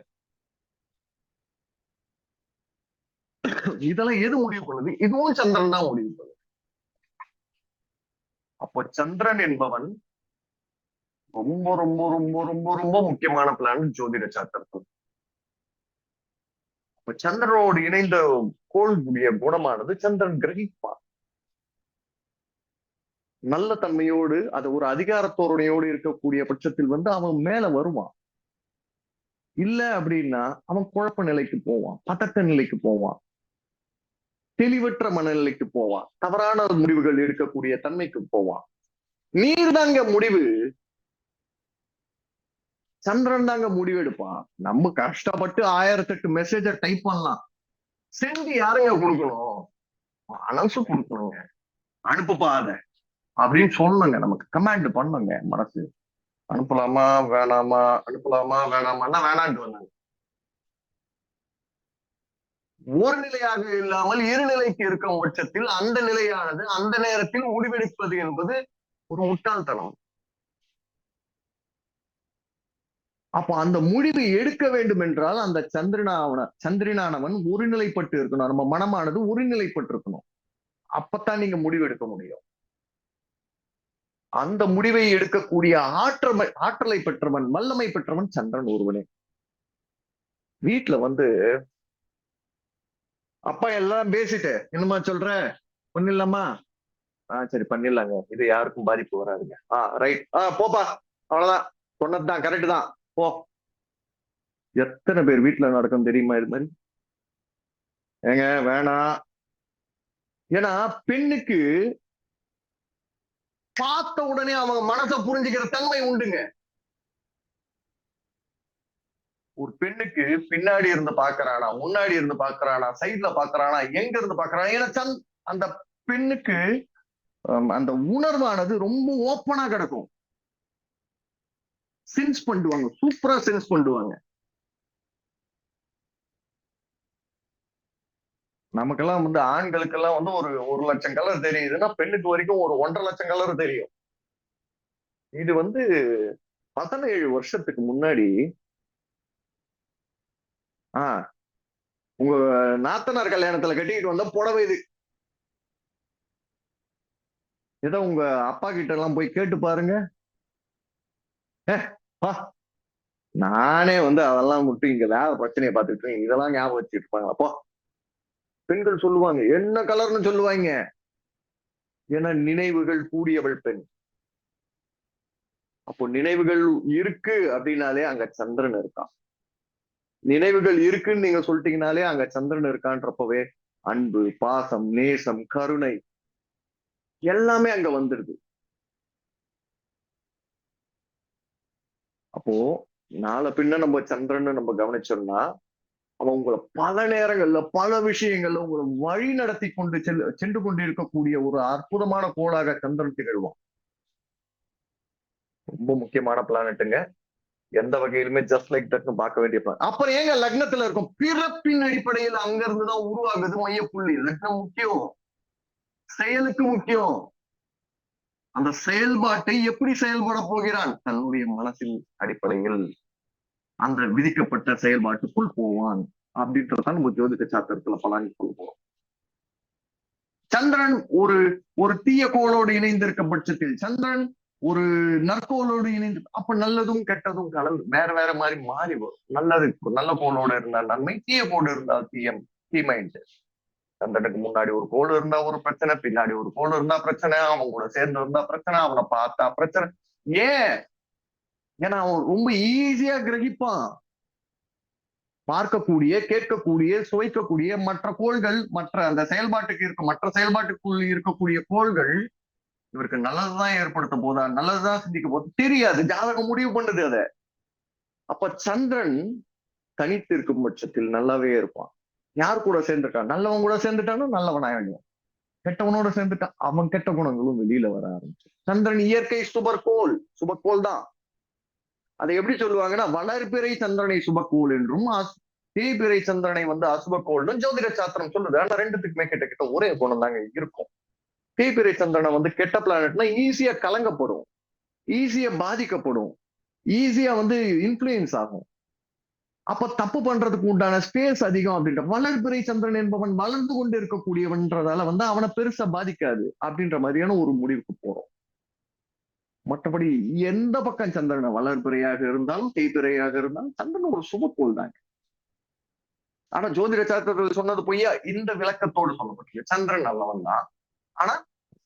இதெல்லாம் எது முடிவு பண்ணுது? இதுவும் சந்திரன் தான் முடிவு பண்ணுது. அப்போ சந்திரன் என்பவன் ரொம்ப ரொம்ப ரொம்ப ரொம்ப ரொம்ப முக்கியமான பிளான் ஜோதிட சாஸ்திரத்தில். அப்ப சந்திரனோடு இணைந்த கோளுடைய குணமானது சந்திரன் கிரகிப்பான். நல்ல தன்மையோடு அது ஒரு அதிகாரத்தோரணையோடு இருக்கக்கூடிய பட்சத்தில் அவன் மேல வருவான். இல்ல அப்படின்னா அவன் குழப்ப நிலைக்கு போவான், பதட்ட நிலைக்கு போவான், தெளிவற்ற மனநிலைக்கு போவான், தவறான முடிவுகள் எடுக்கக்கூடிய தன்மைக்கு போவான். நீர் தாங்க முடிவு, சந்திரன் தாங்க முடிவு எடுப்பான். நம்ம கஷ்டப்பட்டு 1008 மெசேஜ டைப் பண்ணலாம், செஞ்சு யாருங்க கொடுக்கணும்? மனசு கொடுக்கணுங்க. அனுப்புப்பா அத அப்படின்னு சொல்லணுங்க, நமக்கு கமாண்ட் பண்ணுங்க மனசு. அனுப்பலாமா வேணாமா, அனுப்பலாமா வேணாமான்னா வேணான்ட்டு வந்தாங்க. ஒரு நிலையாக இல்லாமல் இருநிலைக்கு இருக்கும் பட்சத்தில் அந்த நிலையானது அந்த நேரத்தில் முடிவெடுப்பது என்பது ஒரு முட்டாள்தனம். அப்ப அந்த முடிவு எடுக்க வேண்டும் என்றால் அந்த சந்திரனானவன் ஒருநிலைப்பட்டு இருக்கணும். நம்ம மனமானது ஒருநிலைப்பட்டு இருக்கணும். அப்பத்தான் நீங்க முடிவு எடுக்க முடியும். அந்த முடிவை எடுக்கக்கூடிய ஆற்றலை பெற்றவன், வல்லமை பெற்றவன் சந்திரன் ஒருவனே. வீட்டுல அப்பா எல்லாம் பேசிட்டு என்னமா சொல்ற, பண்ணிடலாமா? சரி பண்ணிடலாங்க, இது யாருக்கும் பாதிப்பு வராதுங்க. ரைட், போப்பா, அவ்வளவுதான், சொன்னதுதான் கரெக்ட் தான், போ. எத்தனை பேர் வீட்டுல நடக்கும் தெரியுமா இது மாதிரி? ஏங்க வேணாம். ஏன்னா பெண்ணுக்கு பார்த்த உடனே அவங்க மனசை புரிஞ்சுக்கிற தன்மை உண்டுங்க. ஒரு பெண்ணுக்கு பின்னாடி இருந்து பாக்குறானா, முன்னாடி இருந்து பாக்குறானா, சைட்ல பாக்குறானா, எங்க இருந்து பாக்குறானா, ஏன்னா அந்த பெண்ணுக்கு அந்த உணர்வானது ரொம்ப ஓப்பனா கிடக்கும். சென்ஸ் பண்ணுவாங்க, சூப்பரா சென்ஸ் பண்ணுவாங்க. நமக்கெல்லாம் வந்து ஆண்களுக்கெல்லாம் வந்து ஒரு 1,00,000 கலர் தெரியுதுன்னா பெண்ணுக்கு வரைக்கும் ஒரு 1,50,000 கலர் தெரியும். இது வந்து 17 வருஷத்துக்கு முன்னாடி உங்க நாத்தனார் கல்யாணத்துல கட்டிக்கிட்டு வந்த புடவை இது. ஏதோ உங்க அப்பா கிட்ட எல்லாம் போய் கேட்டு பாருங்க. நானே வந்து அதெல்லாம் விட்டு இங்க வேற பிரச்சனையை பார்த்துட்டு இதெல்லாம் ஞாபகம் வச்சுட்டு இருப்பாங்க. அப்போ பெண்கள் சொல்லுவாங்க என்ன கலர்னு சொல்லுவாங்க. ஏன்னா நினைவுகள் கூடியவள் பெண். அப்போ நினைவுகள் இருக்கு அப்படின்னாலே அங்க சந்திரன் இருக்கான். நினைவுகள் இருக்குன்னு நீங்க சொல்லிட்டீங்கனாலே அங்க சந்திரன் இருக்கான்றப்பவே அன்பு, பாசம், நேசம், கருணை எல்லாமே அங்க வந்துருது. அப்போ நாளை பின்ன நம்ம சந்திரன் நம்ம கவனிச்சோம்னா அவன் உங்களை பல நேரங்கள்ல பல விஷயங்கள்ல உங்களை வழி நடத்தி கொண்டு சென்று கொண்டு இருக்கக்கூடிய ஒரு அற்புதமான கோளாக சந்திரன் திகழ்வான். ரொம்ப முக்கியமான பிளானட்டுங்க. எந்த வகையிலுமே ஜஸ்ட் லைக் தட்னு பார்க்க வேண்டிய பிளான். அப்புறம் ஏங்க லக்னத்துல இருக்கும்? பிறப்பின் அடிப்படையில் அங்க இருந்துதான் உருவாகுது மையப்புள்ளி. லக்னம் முக்கியம், செயலுக்கு முக்கியம். அந்த செயல்பாட்டை எப்படி செயல்பட போகிறான்? தன்னுடைய மனசின் அடிப்படையில் அந்த விதிக்கப்பட்ட செயல்பாட்டுக்குள் போவான் அப்படின்றதான் நம்ம ஜோதிட சாத்திரத்துல பலானி சொல்ல போறோம். சந்திரன் ஒரு தீய கோளோடு இணைந்திருக்க பட்சத்தில், சந்திரன் ஒரு நற்கோளோடு இணைந்து, அப்ப நல்லதும் கெட்டதும் கலந்து வேற வேற மாதிரி மாறி வரும். நல்ல கோளோடு இருந்தால் நன்மை, தீய கோடு இருந்தால் தீமைண்டு. சந்திரனுக்கு முன்னாடி ஒரு கோள் இருந்தா ஒரு பிரச்சனை, பின்னாடி ஒரு கோள் இருந்தா பிரச்சனை, அவன் கூட சேர்ந்து இருந்தா பிரச்சனை, அவனை பார்த்தா பிரச்சனை. ஏன்? ஏன்னா அவன் ரொம்ப ஈஸியா கிரகிப்பான். பார்க்கக்கூடிய, கேட்கக்கூடிய, சுவைக்கக்கூடிய மற்ற கோள்கள், மற்ற அந்த செயல்பாட்டுக்கு மற்ற செயல்பாட்டுக்குள் இருக்கக்கூடிய கோள்கள் இவருக்கு நல்லதுதான் ஏற்படுத்த போதா, நல்லதுதான் சிந்திக்க போது தெரியாது. ஜாதகம் முடிவு பண்ணுது அதை. அப்ப சந்திரன் தனித்து இருக்கும் பட்சத்தில் நல்லாவே இருப்பான். யார் கூட சேர்ந்துட்டான்? நல்லவன் கூட சேர்ந்துட்டான்னா நல்லவன் ஆயிடுவான். கெட்டவனோட சேர்ந்துட்டான் அவன் கெட்ட குணங்களும் வெளியில வர ஆரம்பிச்சு. சந்திரன் இயற்கை சுபக்கோள் தான். அதை எப்படி சொல்லுவாங்கன்னா வளர்பிறை சந்திரனை சுபக்கோள் என்றும் தேய்பிறை சந்திரனை வந்து அசுபக்கோள்னு ஜோதிட சாஸ்திரம் சொல்லுது. ஆனா ரெண்டுத்துக்குமே கிட்ட ஒரே குணம் தாங்க இருக்கும். தேய்பிறை சந்திரனை வந்து கெட்ட பிளானட்னா ஈஸியா கலங்கப்படும், ஈஸியா பாதிக்கப்படும், ஈஸியா வந்து இன்ஃபுளுயன்ஸ் ஆகும். அப்ப தப்பு பண்றதுக்கு உண்டான ஸ்பேஸ் அதிகம் அப்படின்ற. வளர்பிறை சந்திரன் என்பவன் வளர்ந்து கொண்டு இருக்கக்கூடியவன்றதால வந்து அவனை பெருசா பாதிக்காது அப்படின்ற மாதிரியான ஒரு முடிவுக்கு போறோம். மற்றபடி எந்த பக்கம் சந்திரன் வளர்பிறையாக இருந்தாலும் தேய்பிறையாக இருந்தாலும் சந்திரன் ஒரு சுபக்கோள் தாங்க. ஆனா ஜோதிட சாஸ்திரத்தில் சொன்னது பொய்யா? இந்த விளக்கத்தோடு சொல்லப்பட்டது. சந்திரன் நல்லவன் தான், ஆனா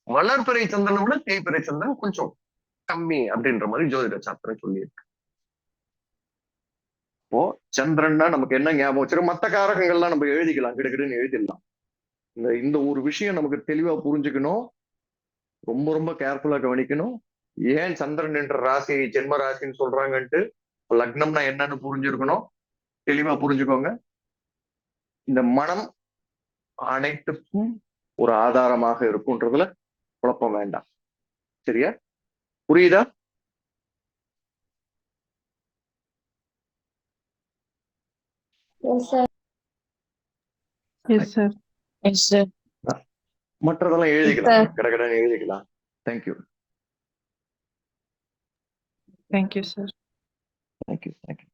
வளர்பிறை சந்திரனை விட தேய்பிறை சந்திரன் கொஞ்சம் கம்மி அப்படின்ற மாதிரி ஜோதிட சாஸ்திரம் சொல்லியிருக்கு. இப்போ சந்திரன்னா நமக்கு என்ன ஞாபகம் வச்சிருக்கோம்? மற்ற காரகங்கள்லாம் நம்ம எழுதிக்கலாம், கிடுக்கிடுன்னு எழுதிடலாம். இந்த ஒரு விஷயம் நமக்கு தெளிவா புரிஞ்சுக்கணும், ரொம்ப ரொம்ப கேர்ஃபுல்லா கவனிக்கணும். ஏன் சந்திரன் என்ற ராசி ஜென்ம ராசின்னு சொல்றாங்கன்ட்டு லக்னம்னா என்னன்னு புரிஞ்சிருக்கணும். தெளிவா புரிஞ்சுக்கோங்க. இந்த மனம் அனைத்துக்கும் ஒரு ஆதாரமாக இருக்கும்ன்றதுல குழப்பம் வேண்டாம். சரியா? புரியுதா? மற்றதெல்லாம் எழுதிக்கலாம், கடகடன்னு எழுதிக்கலாம். Thank you. Thank you, sir. Thank you.